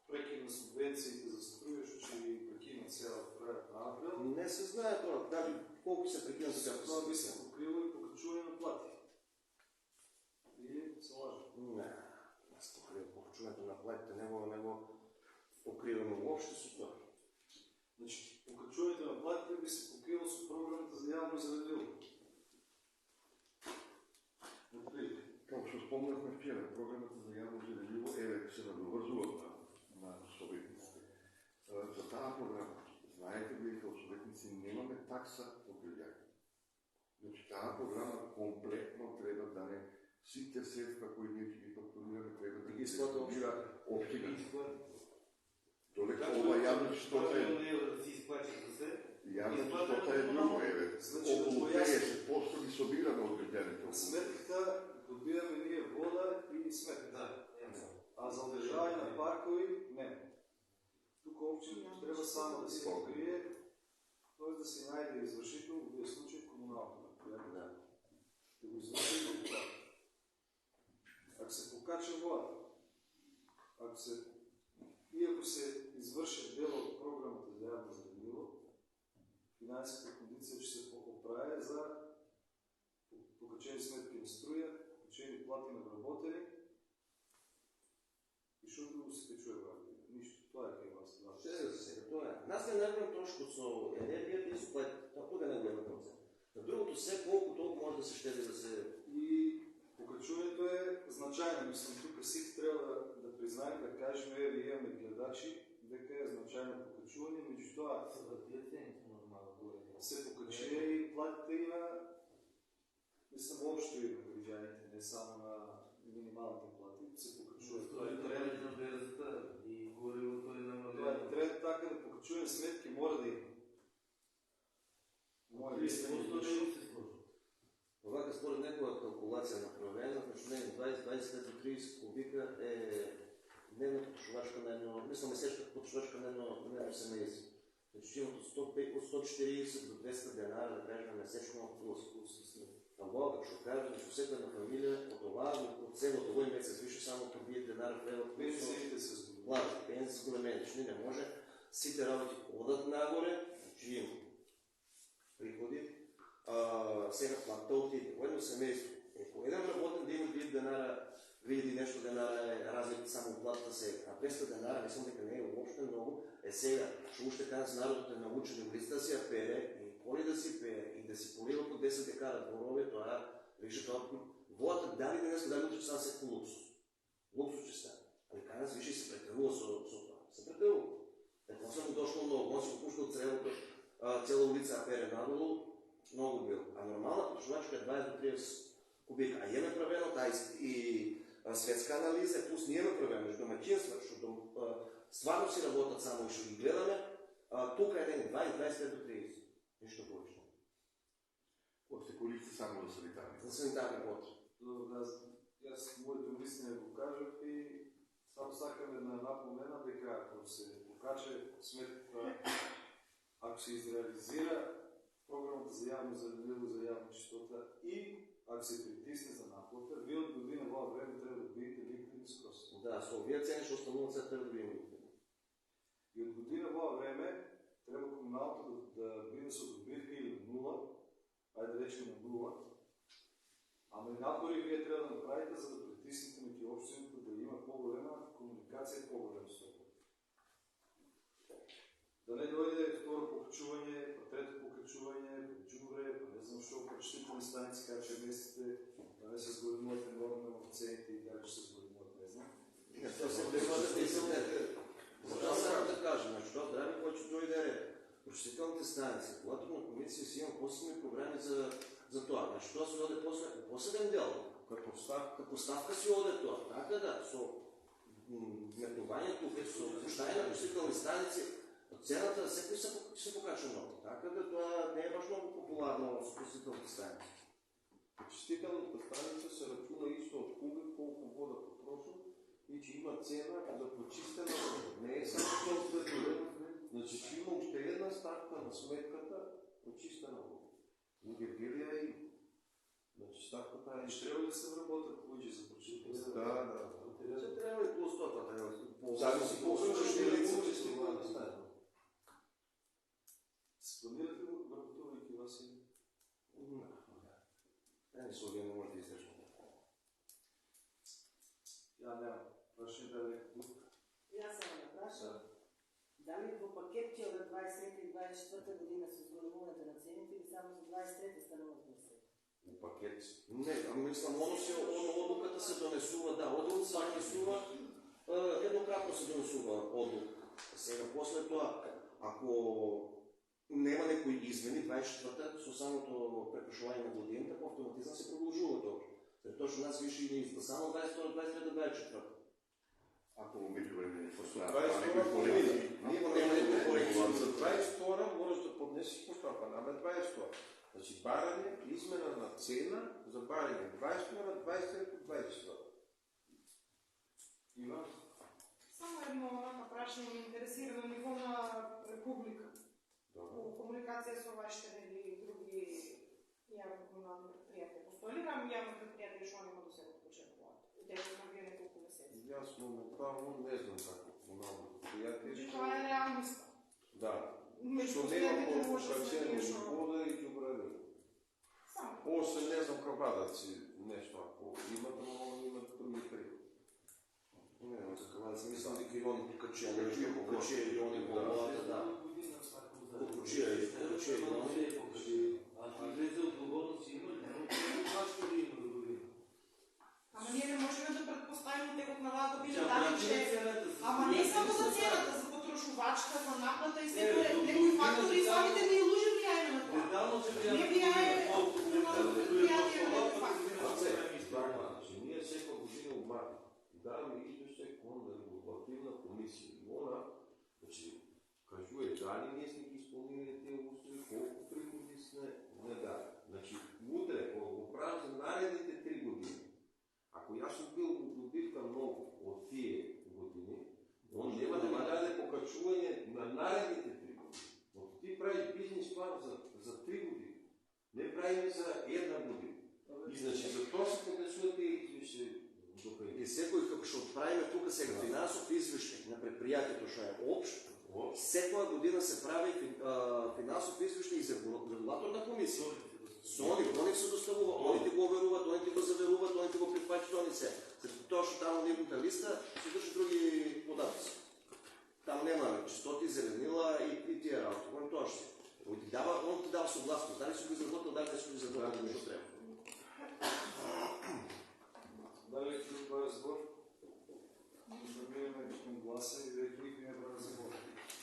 прекина субвенциите за строящо, че и прекина цяла правят на април. Не се знае това, даже колко се прекина за всяка това би се покрило и покачуване на плати. Или се лажа? Не, аз покачуването на платите, него покриваме въобще с това. Значи, покачуването на платите би се покрило с програмата за явно заведило. Како се спомнахме вчера, програмата за явно заведливо се надовързува на съветниците. За тази програма, знаете ли, като съветници нямаме такса от градяни. Значи тази програма комплектно трябва да не всички средства, които ние ги фактурираме, трябва да ги изплатира община. Долеко ова явно чистота е друго, около 50% ги събираме от градяните. Сметката добиваме ние вода и сметка. А за удържаване на паркови не. Тук общината трябва само да се покрие, т.е. да се найде извършител, в този случай комуналното предприятие. Да го извърши и това. Ако се покача вода, ако се извърши дело от програмата за явно заведливо, финансовата кондиция ще се поправи за покачени сметки на струя, покачени плати на работели и що друго се качува върви. Нищо. Това е към вас. Това е. Нас не нагледам трошко с енергията и с платите. Това кога не гледам към това. На другото все колко толкова може да се щеде да се... И покачуването е значайно. Мислям, тук всички трябва да признаем, да кажем, вие имаме гледачи, дека е значайно покачуване, между това се покачи и платите и на мислям, общо и на гражданите, не само на минималните плати, се покачуват. Това е тренд на березата и горивото е намалено. Това е тренд така да покачуване сметки, може да има. Овака според некоја калкулација направена, значи 20-30 кубика е дневната потрошувачка на едно, мислам месечната потрошувачка на едно семејство. Значи имат од 140 до 200 денара, да кажем, месечно на Бога, што кажа, значи всека една фамилија од оваа, од целото овој месец више само по 2 денара превод. Пенсиите се зголемени. Плати, пенсиите се зголемени, значи не може сите работи одат нагоре, значи има приходи, сега платта отиде. Во едно семејство, ако еден работен да има 2 денара, види нещо денара е разлика само платата сега, а 200 денара, мислам дека не е уопште много, е сега, што уште кажа с народот е научен лист да си ја пере, и коли да си пере, и да си полива по 10 декара дворове, тоа, више тоа, водата дали денес, дали утре стане секој луксус. Луксус ќе стане. Али кај нас више се претърува со тоа. Се претърува. Ако съм дошло много, он си го пушта од цела улица пере надолу, много бил. А нормална потрошувачка е 20 до 30 кубика. А имаме правено таа и светска анализа, плюс ние имаме правено между домаќинства, што стварно си работат само и што ги гледаме, тука е ден 20-25 до 30. Ништо повече. Кој се користи само за санитарни? За санитарни потреби. Јас моето мислење го кажав и само сакам една напомена дека ако се покаче сметката, ако се изреализира програмата за јавно земјоделие за јавна чистота и ако се притисне за наплата, вие од година во време треба да бидете ликвидни скроз. Да, со овие цени што останува се треба да бидеме ликвидни. И од година во време треба комуналното да биде со добивка или нула, ајде да речеме нула, ама и напори вие треба да направите за да притиснете меѓу општините да има по-голема комуникација, по-голема стока. Да не дојде второ покачување, па трето покачување, па джубре, па не знам што, почтителни станици, кај че местите, да не се зголемувате нормално цените и дали ще се зголемуват, не знам. Тоа се треба да присилнете. Затоа само да кажем, значи тоа трябва кој ќе дојде ред. Почтителните станици, когато на комисија си има посебни програми за тоа. Значи тоа се оде посебен дел. Како ставка си оде тоа. Така да, со метнувањето, со пуштање на почтителни станици, цената секој се покача много. Така да тоа не е баш много популарно со почтителните станици. Почтителната станица се рачуна исто од кубик колку вода потрошил и че има цена за почистена вода. Не е само тоа значи че има уште една ставка на сметката почистена вода. У Гергелија и значи ставката е... Ще треба да се вработат повеќе за почтителни. Да. Се треба и плюс тоа треба. Зависи колку ще лица почтителна станица. Се планирате ли вработувајќи вас и? Не, Словија не може да издржи. Ја немам. Прашање да некој друг. Јас се ме прашам. Дали во пакетки од 23 и 24 година се зголемувањето на цените или само за 23 стануваат месец? У пакет. Не, мислам, одлуката се донесува, да, одлука се донесува, еднократно се донесува одлука. Сега, после тоа, ако нема некои измени, 24-та, со самото прекушување на годината, по автоматизам се продолжува тоа. Затоа што нас више и не изда само 22-23-24. Ако му меѓу време не постојат 22 полемики, Нема некои корекции. За 22 можеш да поднесеш поштапа, наме 22. Значи барање, измена на цена за барање 22, 23, 24. Има? Само едно прашање ме интересира на ниво на република. Во комуникација со вашите или други јавни комунални предпријатија. Постои ли нам јавни предпријатија што нема до сега почнуваат? Дека на вие неколку месеци. Јас моментално не знам како комунално предпријатие. Тоа е реалноста. Да. Меѓу Што нема предпријатите може да се покачено решава. вода и ѓубреви. Само. Още не знам кавадаци нешто ако имат, но имат други приходи. Не, но за кавадаци мислам дека и они покачија, нешто покачија и они по волата, да. Покачија и они. Ако излезе одговорност има, не баш да има до година. Ама ние не можеме да предпоставиме текот на вака биде дали че... Ама не само за цената, за потрошувачка, за наплата и секој некои фактори самите не лужи влијање на тоа. Не влијае комуналното предпријатие на некои фактори. Ние секоја година у март даваме извештај кон регулативна комисија. И она, значи, кажува дали ние сме ги исполнили тие услови, колку приходи сме, секоја година се прави финансов извештај и за регулаторна комисија. Со они се доставува, они го оверуваат, они го заверуваат, они го прифаќаат, они се. Тоа што таму на едната листа се држи други податоци. Там нема чистоти, зеленила и тие работи. Он тоа што он ти дава согласност. Дали си го изработил, дали не си го изработил, што треба. Дали е това разбор? Информираме към гласа и веки никой не прави разбор.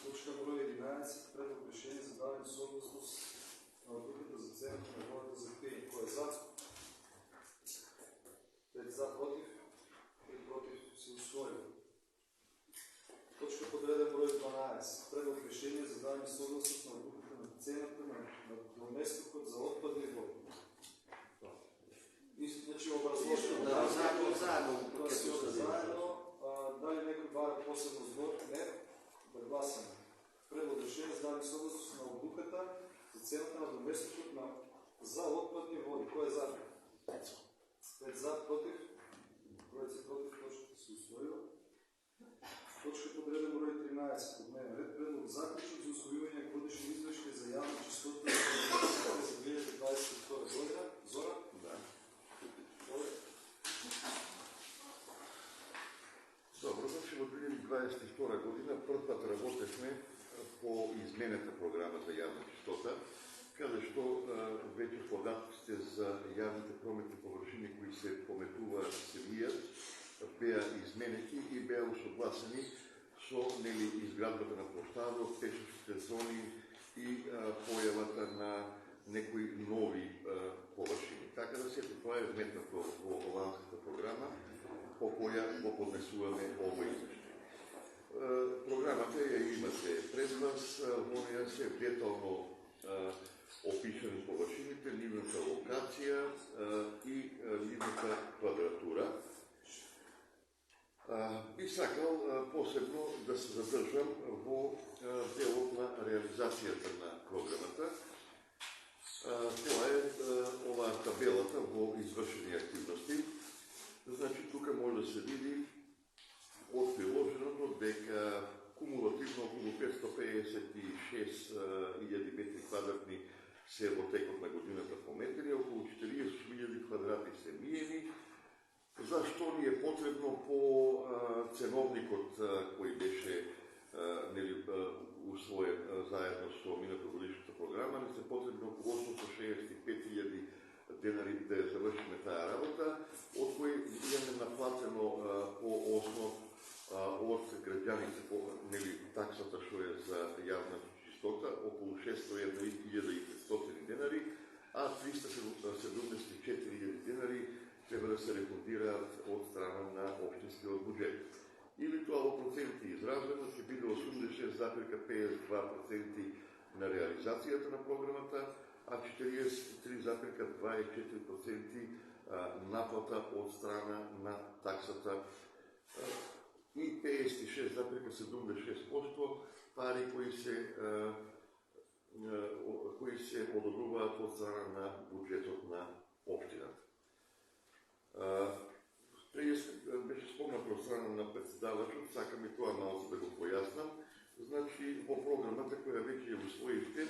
Точка брой 11, предлог решение за даване съгласност на групата за вземането на водата за питење. Кой е за? 5 за, против. 5 против се усвои. Точка под реден брой 12, предлог решение за даване съгласност на групата на цената на доместокот за отпадни води. Значи образложено. Да, заедно. Заедно. Дали некој бара посебно збор? Не. Да гласаме. Предлог решение за даване съгласност на одлуката за цената на доместокот за отпадни води. Кој е за? 5 за, против. Бројот се против, точката се усвоила. Точка под реден број 13. Под дневен ред предлог заклучок за усвојување годишни извештаи за јавна чистота за 2022 година. Зора? Да. Добро, значи во 2022 година прв пат работевме по изменета програма за јавна чистота, каде што веќе податоците за јавните прометни површини кои се пометуваат се вијат, беа изменети и беа усогласени со изградбата на площадот, пешачките зони и појавата на некои нови површини. Така да сето тоа е вметнато во ланската програма по која го поднесуваме овој извештај. Програмата ја имате пред вас, во неја се детално опишани површините, нивната локација и нивната квадратура. Би сакал посебно да се задржам во делот на реализацијата на програмата. Тоа е оваа табелата во извршени активности. Значи, тука може да се види од приложеното дека кумулативно околу 556.000 метри квадратни се во текот на годината пометени, околу 40.000 квадрати се миени. Зашто ни е потребно по ценовникот кој беше усвоен заедно со минато годишната програма, ни се потребно околу 865.000 денари да завршиме таа работа, од кои имаме наплатено по основ од граѓаните по таксата што е за јавна чистота, околу 601.500 денари, а 374.000 денари треба да се рефундираат од страна на општинскиот буџет. Или тоа во проценти изразено ќе биде 86,52% на реализацијата на програмата, а 43,24% наплата од страна на таксата и 56,76% пари кои се одобруваат од страна на буџетот на општината. Беше спомнато од страна на председавачот, сакам и тоа малку да го појаснам. Значи, во програмата која веќе ја усвоивте,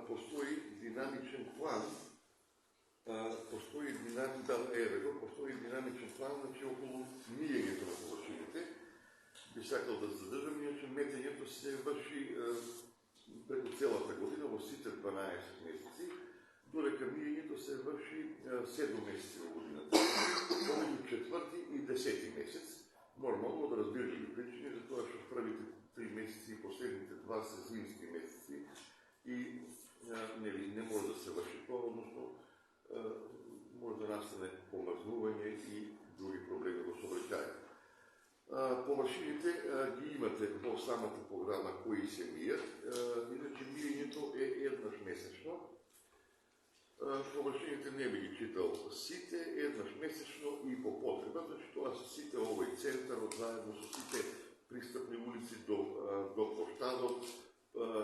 постои динамичен план, постои динамичен план, значи околу мијењето на површините. Би сакал да задржам, иначе метењето се врши преку целата година во сите 12 месеци, додека мијењето се врши 7 месеци во годината. Помеѓу 4 и 10 месец, нормално од разбирливи причини, затоа што првите 3 месеци и последните 2 се зимски месеци и не може да се врши тоа, односно може да настане помрзнување и други проблеми во сообраќајот. Површините ги имате во самата програма кои се мијат, иначе мијењето е еднаш месечно. Површините не би ги читал сите, еднаш месечно и по потреба, значи тоа се сите овој центар, заедно со сите пристапни улици до площадот,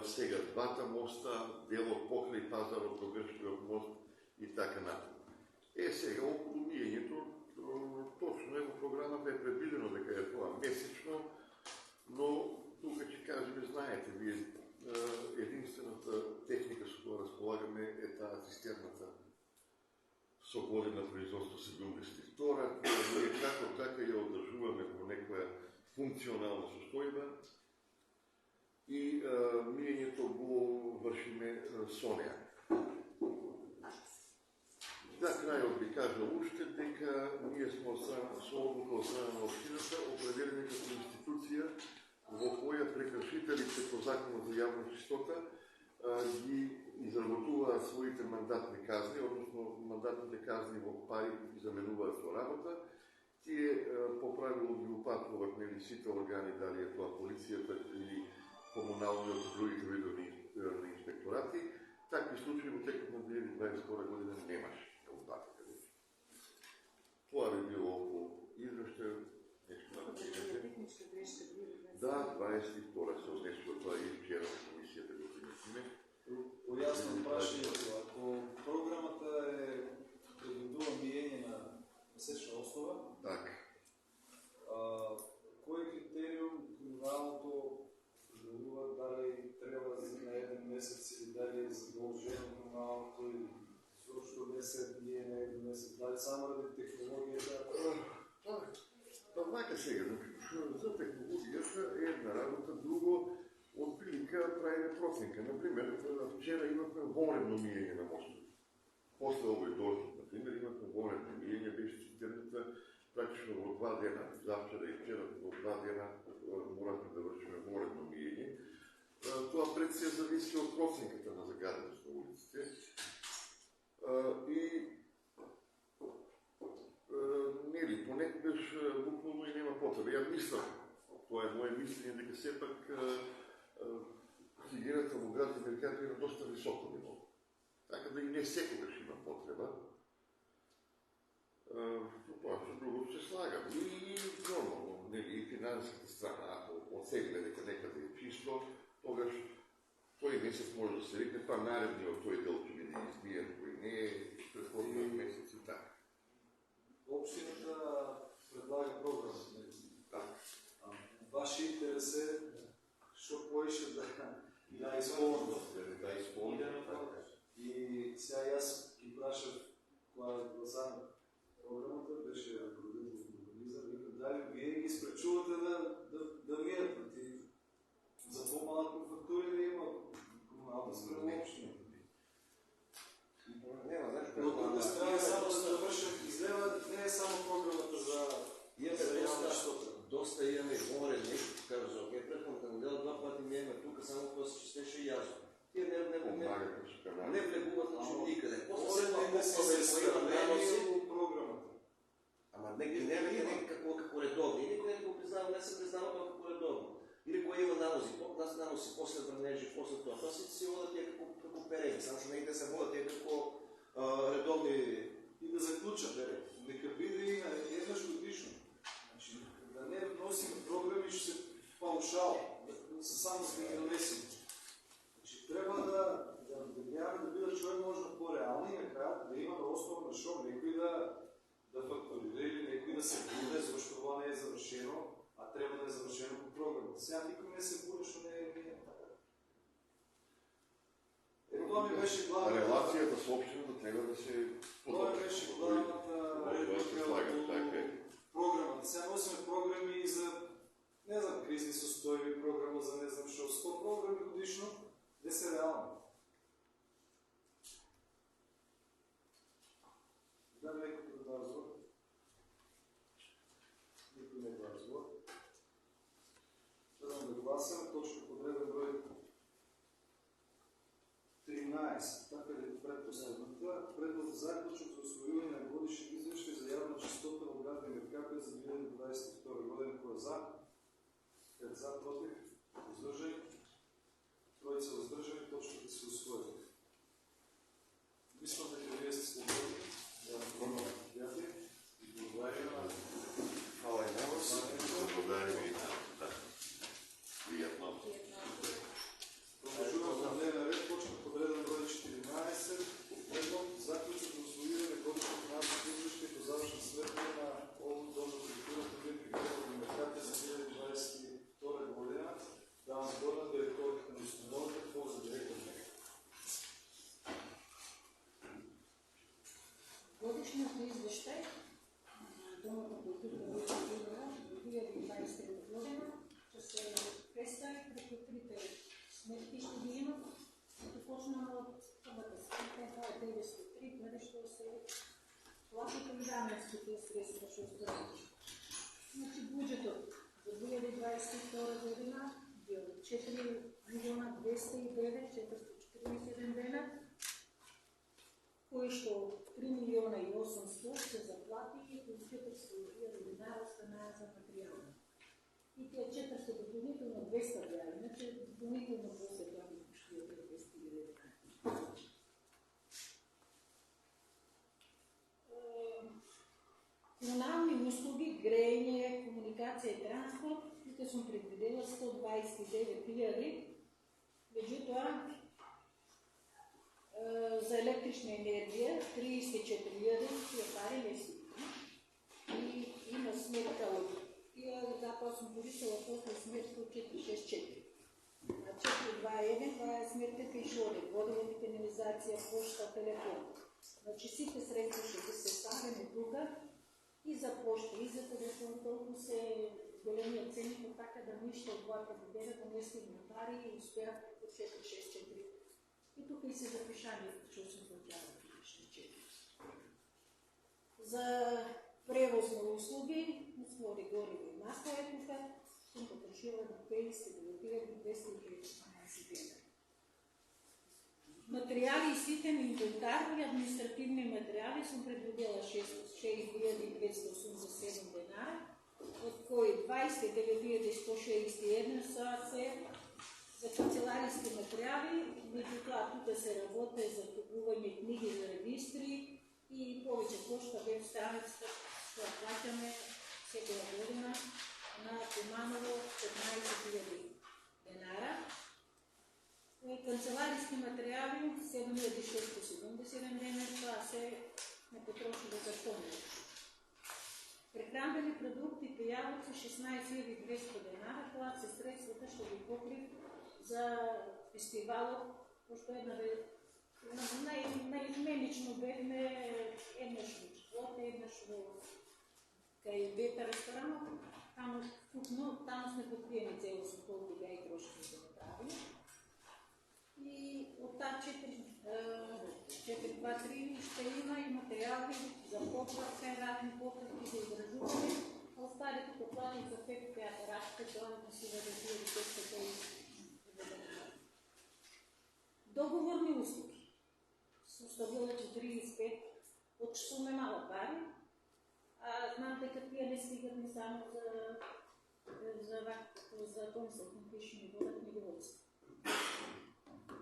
сега двата моста, делот покрај пазарот до Грчкиот мост и така натаму. Сега околу мијењето, точно во програмата е предвидено дека е тоа месечно, но тука ќе кажеме, знаете, вие единствената техника со која располагаме е таа цистерната со година производство 72. Ние како така ја одржуваме во некоја функционална состојба и миењето го вршиме со неа. На крајот би кажал уште дека ние смо со одлука од страна на општината определени како институција во која прекршителите по законот за јавна чистота ги изработуваат своите мандатни казни, односно мандатните казни во пари ги заменуваат со работа. Тие по правило ги упатнуваат нели сите органи, дали е тоа полицијата или комуналниот другите видови инспекторати. Такви случаи во текот на 2022 година немаше. Това би било около извештај, нешто на Техничка грешка била. Да, 22 се однесува тоа и вчера на комисијата го принесиме. Појаснам прашањето, ако програмата е предвидува миење на месечна основа, Така. кој критериум криминалното предвидува, дали треба на еден месец или дали е задолжено криминалното или зашто не се мие на еден месец, дали само ради технологијата? Па вака сега, за технологијата е една работа, друго од прилика правиме проценка. Например, вчера имавме вонредно миење на мостови. После овој дожд, например, имавме вонредно миење, беше цистерната практично во 2 дена, завчера и вчера во 2 дена моравме да вршиме вонредно миење. Тоа пред се зависи од проценката на загаденост на улиците. И нели, понекогаш буквално и нема потреба. Ја мислам, тоа е моје мислење, дека сепак хигиената во град Меркато е на доста високо ниво. Така да и не секогаш има потреба. Тоа што друго се слагам. И нормално, нели, и финансската страна, ако оцегне дека некаде е чисто, тогаш тој месец може да се рекне, па наредниот тој дел ќе биде избиен, кој не е предходниот месец и така. Општината предлага програма. Така. Ваш интерес е што поише да изполнува. Да изполнува. И сега јас ги прашав која гласа на програмата, беше ръководител на организъм, вика, дали вие ги спречувате да минат на ти за по-малко фактури да има комунална спрема община. Нема, знаеш, От друга страна, само да завършам, излева не е само програмата за явна чистота. доста имаме говорен нещо, така за окей, предходната неделя 2 пъти ми имаме тук, само това се чистеше и ясно. Тие не влегуват значи никъде. После не се скърнени от програмата. Ама не е како редовно. Или кой го признава, не се признава това како редовно. Или кой има нанози, нас наноси после върнежи, после това. Това си водят тия како перени, само че не се водят тия како редовни. И да заключам, нека биде еднъж годишно. Значи, да не носим програми, ще се паушал, да са само с генералесени. Значи, трябва да гледаме да биде човек може по-реални и накрая да има на основа на шоу, някой да фактурира или някой да се буде, защото това не е завършено, а трябва да е завършено по програмата. Сега никой не се буде, защото не е ние. Това ми беше главната... Релацията с общината трябва да се... Това ми беше главната програмата. Сега носим програми и за, не знам, кризни състои, програма за не знам, 100 програми годишно, не са реални. Да, лекото да разговор. Никой не е разговор. Следвам да гласам, точка подреден брой 13. Така ли предпоследната? Предпоследната заключва за освоюване на годишни извещи за явна чистота в град Димиркапия за 2022 година. Кой е за? 5 за, против? Въздържани? Троица въздържани, точката се усвои. Мислям дека вие сте свободни. Благодаря на Хвала и на вас. Благодаря ви. Приятно. Продължувам на дневен ред, точка подреден брой 14. Предом заключва за усвоюване годишно финансово извещи по завършна сметка на област Дом на културата в Димиркапия за 2022 година. Давам што стои. Значи буџетот за 2022 година бил 4.209.447 дена, кои што 3.800.000 се заплати и 400.000 динара останаа за материјали. И тие 400 допълнително 200 бяха, иначе допълнително после това би пошли от 200 динара. Комунални услуги, грејње, комуникација и транспорт, тук сум предвидела 129.000, меѓутоа за електрична енергија 34.000, тие пари не си. И има сметка од тие, затоа сум порисала после сметка од 464. А 421, това е сметката и шоде, водовод и канализација, пошта, телефон. Значи сите средства ще се ставяме тука, и за пошта, и за телефон, толкова се големия ценник, така да нища от двата година, да не стигна пари и успях по 464. И тук и се запишаме, защото съм получава 464. За превоз на услуги, своди гориво и масло е тук, съм потрошила до 59.212 дена. Материали и ситен инвентар и административни материали съм предвидела 6.287 денара, от кои 29.161 са за канцеларийски материали, меѓутоа тука се работи за купување книги за регистри и повече кошта веб страницата, што плаќаме секоја година на Туманово 15.000 денара. Канцеларийски материали 7.677 денара, това се не потрошило за помощ. Прехранбени продукти и пијавици 16.200 денара, това се средствата ще ги покрив за фестивалот, пошто наизменично бевме еднаш во Читлоте, еднаш во кај Бета ресторанот, таму сме покриени целосно колку беа и трошки да направи. И от тази 4.2.3 ще има и материали за поправка, разни поправки за изражуване, а останалите поплати за фекта апаратка, това да си въдържи текстата и въдържа. Договорни услуги. Съставила 45, от суме мала пари, знам дека тия не стигат не само за консултни пишни водят книговодство.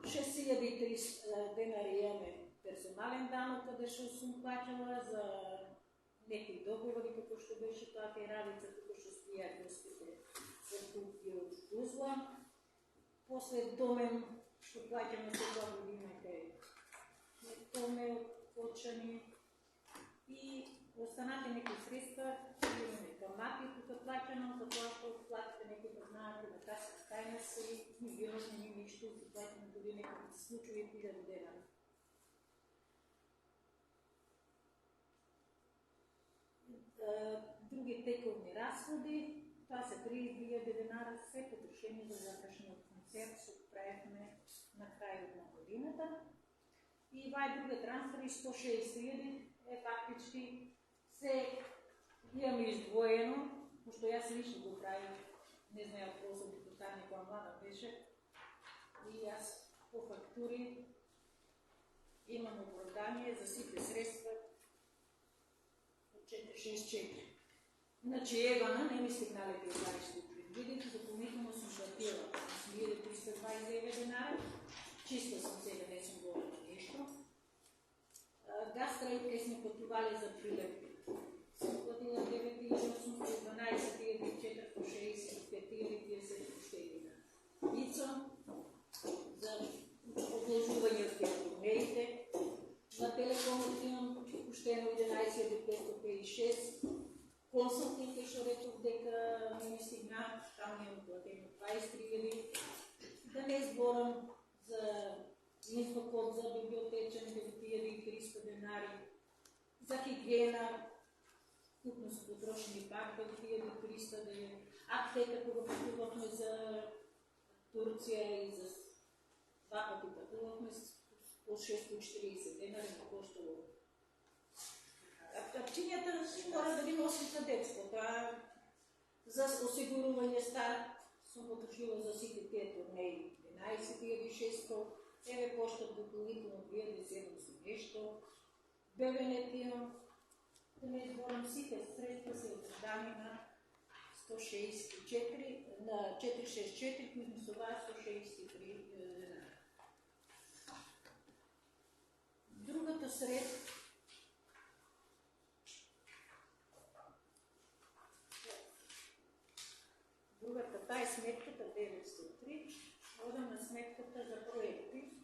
6.300 денари имаме персонален данок, къде ще сум плачала за некои договори, како што беше тоа теравица, како што стоја гостите продукти од Тузла. После домен, што плачаме сега година кај Томе, Кочани и останате некои средства, имаме камати, тука плачано, за тоа што платите некои познаати на каса тајна си, милиони ни ништо, се платим дори некои случаи 1000 денара. Други тековни разходи, това са 30.000 денара, все потрошени за завршниот концерт, што правихме на крајот на годината. И вај друга трансфери 160.000 е фактички се имаме издвоено, пошто јас лично го правим, не знаја просто да стане која млада беше, и јас по фактури имам оправдание за сите средства от 464. Значи Евана не ми стигнали тие пари што предвидите, допълнително съм платила 329 денара, чисто съм сега, не съм говорила нещо. Гастрейт, къде сме пътували за Прилеп, съм платила 9.812.465.000 Ицо за обложување от телефонерите. На Телекомот имам пущено 11.556. Консултите, што ретов дека не ми стигна, там имам платено 23.000. Да не зборам за инфокод за библиотечен 9.300 денари, за хигиена, купно са потрошени пак 9.300 денари, аптека, кога пътувахме за Турция и за 2 пъти пътувахме по 640 денари, на коштало Апчинята мора да ги носи за детство. Тоа за осигурување старт сум потрушила за сите тие турнеи 11.600, еве поштат дополнително 2.700 нешто, БВН-тино, да не изборам сите средства се отдадени на 164, на 464, които са това 163 денара. Другата сред другата, тая сметката 903, одам на сметката за проекти.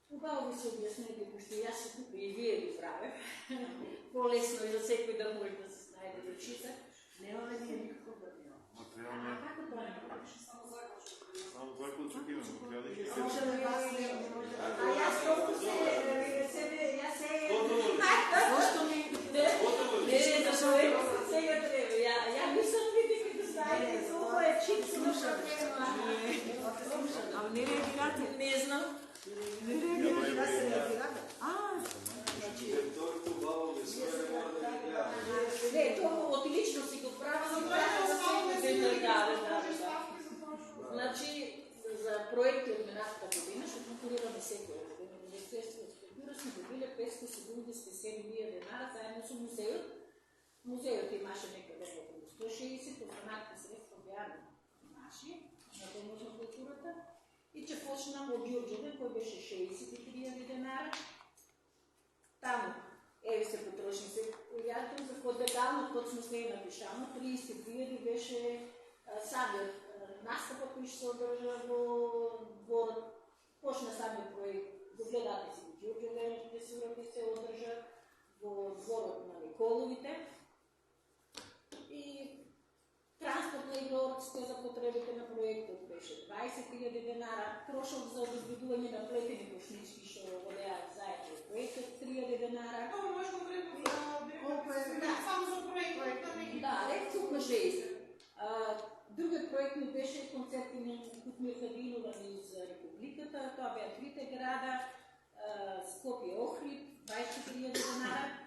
Хубаво ви се обяснете, пощо и аз се тук и вие ви правя. По-лесно е за всеки да може да се знае да чита. Нямаме ние никакво бърнено. Материално е. Как това не правиш? Само това, което чук има. Може да ви аз просто се... Аз се... Защо ми... Не, защо е? Сега трябва. Я мислям ви да знаете, колко е чип, слушам. А не реагирате? Не знам. Не реагирате, аз се реагирате. Не, то отлично си го правя, но трябва да се да. Значи, за проекти от миналата година ще конкурираме всеки година. Министерство на култура сме добили 577 денара заедно с музеят. Музеят имаше некъде около 160, останалите средства бяха наши, на помощ на културата. И че почнам от Джурджове, кой беше 63 денара. Там се потрошни се появите, за фотогално точно с нея напишано. 32 беше самият настъпа, който ще се удържа во дворът. Почна самият проект, догледате си в Джурджове, ще се удържа во дворът на Николовите. И транспортна игрорците за потребите на проектът беше 20 000 денара, трошок за обезбедување на плетени кошнички, што водеа заедно проектът 3000 денара. Това може конкретно само за проектът. Да, тук 6. Другият проект ми беше концерти на Кутмир Хадинова из Републиката. Това бяха трите града, Скопие Охрид, 20 000 денара,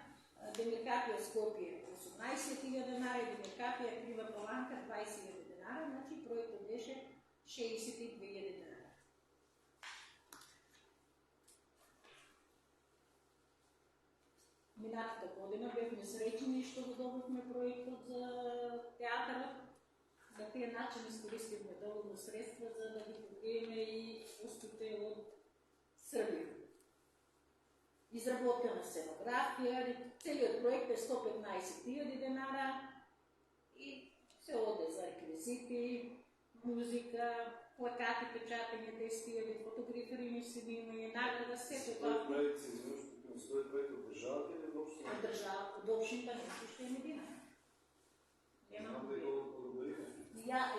Демиркапия Скопие 18 000 денара и Демиркапия Крива Паланка 20 000 денара, значи проектът беше 62 000 денара. Миналата година бяхме сречени, що го добихме проектът за театъра. На тези начин изкористихме доволно средства, за да ги покрием и устите от Сърбия. Изработена сценография, целият проект е 115 000 денара и се оде за реквизити, музика, плакати, печатания, 10 000, фотографирани снимания, награда, все това. Стои проект от държавата или от общината? От държавата, от общината нещо ще е медина. Няма да го подобрим.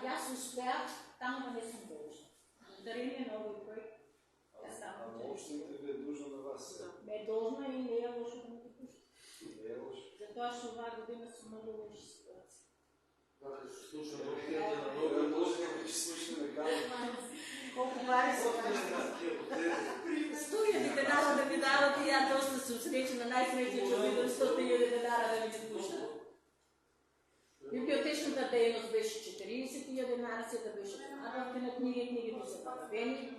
Аз успях, там да не съм дължна. Благодарение на новия проект. Ама общината ви е дължна на вас. Ме е дължна и не е лошо да ме допуща. Не е лошо. Затова ще това година съм много лоши ситуации. Слушам общията на много лошо, че слушаме казваме. Колко пари са? 100 000 денара да ми дават и я доста се усречена, най-сречен човек 100 000 денара да ми допуща. Библиотечната дейност беше 40 000 денара, да беше надавка на книги, книгите са направени.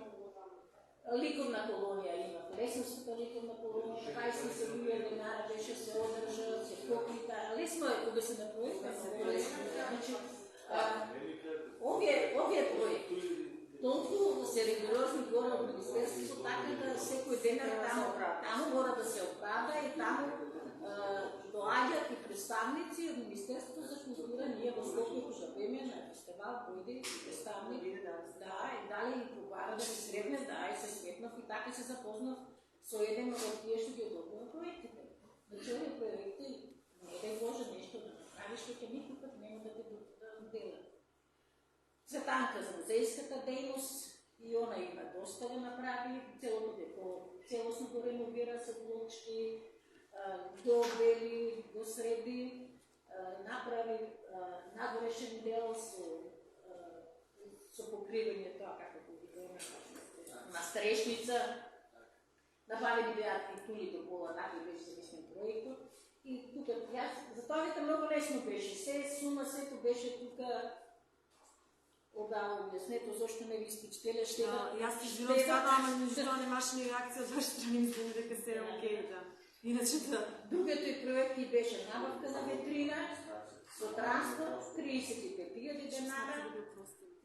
Ликовна колония има, Лесовската ликовна колония, 20 000 денара беше се одържа, се покрита. Лесно е, кога се направи, много лесно. Овие проекти, толкова се регулярно горе от Министерството, така да всеки ден там мора да се оправда и там доаѓат и представници от Министерството за култура. Ние в Скопие пожелаваме на фестивал дойде представник, да, и дали и побара да ни сребне, да, и се сметнав и така се запознав со еден от тие што ги одобрува проектите. Значи овие проекти не да вложа нещо да направиш, што никой път нема да те дела. Цветанка за музейската дейност и она има доста да направи, целото депо целостно го реновира с блочки, до бели, до среди, направи надворешен дел со покривање тоа како го видиме на Старешница. Набавили бяха и тули до пола, така беше зависим проекто. И тук, за това много лесно беше. Се сума, сето беше тук. Да, обяснете, защо не ви спечеля, ще Јас се извинувам сега, ама защо немаше ни реакция от ваша страна, мислим дека се окей, да. Иначе да. Другото и проекти беше набавка на витрина, со транспорт, 35.000 денара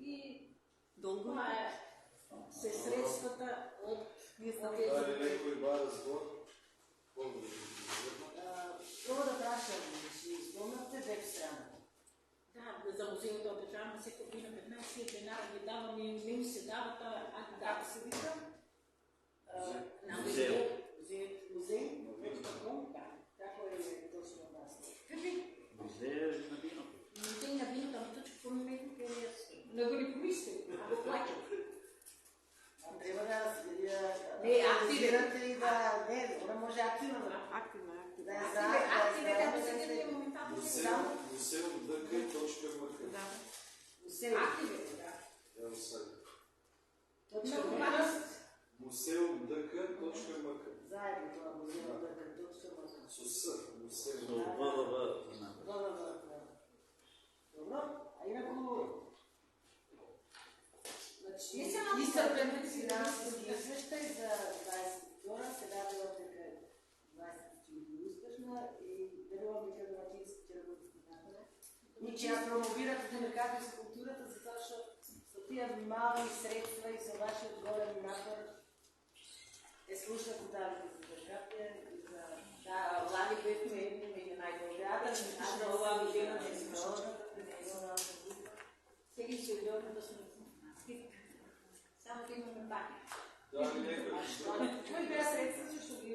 и това е се средствата от Дали некој бара збор? Прво да прашам, си изпълнахте веб страната? Да, за музејата обичаваме всека година 15 денара ги даваме и им се дават, да се вика? На музеј. Како е точно от нас? Музеј на виното. Музеј на виното, ама точно по моментите не го ни помисли, а го плачат. Трябва да Не, активирате и да... Не, да може активно да... Активно. Да е Активирате да се седи моментално. Museum.dk.mk. Да. Активирате, да. Evo sad. Museum.dk.mk. Заедно това музеум да е точно. Со С. Museum. Добро, а инако... Изцърпен финансови извещай за 22-а, сега била дека 20 успешна и верувам дека домакинските работници нападе. И че ја промовирате демократија со културата, затоа што со тие мални средства и со вашиот голем напор е слушнато давите за демократија и за... Да, влади бевме едни меѓу најдобрата, а за ова година не се прочната, сега се удобно да сме само да имаме памет. Дали некој? Кои беа средства што ги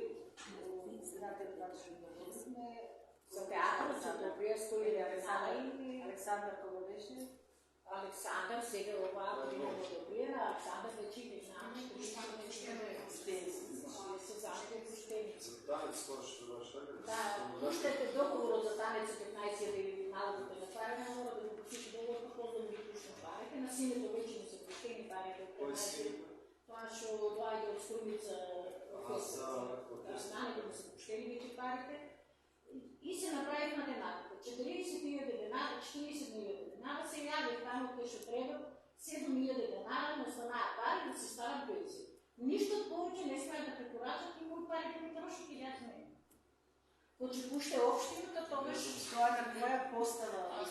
знаете да сме За театър, за Добриевско или Александър Коловешни? Александър, сега ова година го Добрия, Александър вече не знаме, се заните пущени. За танец скоро ще бъдеш, така? Да, пущете договор за танец 15 или малко да натваряме, мора да го пустиш договор, какво да ми пуш натваряте. На синето вече не са пущени, Кой си? това ще дойде от Струмица знание да са пущени вече парите. И се направих математика. 40.000 денара, 40.000 денара, се явих там, къде ще трябва 7.000 денара, но останая пари да си стават пенсии. Нищо повече не смеят да прекорачат и мои пари да ми трошат и дядь мен. Коче пуще общината, то беше... Това на коя постава?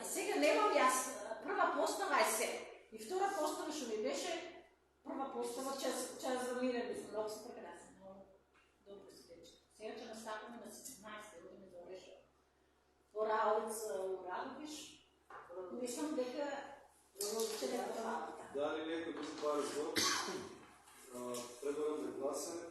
Сега немам аз. Прва постава е се. И втора постава ще ми беше първа постава, час за мирен без много се прекрасен. Много добре си вече. Сега, че настапаме на 17 години за Ореша. Оралец Орадовиш. Мислям дека че не е това. Дали некој друг бар збор? Предлагам да гласаме.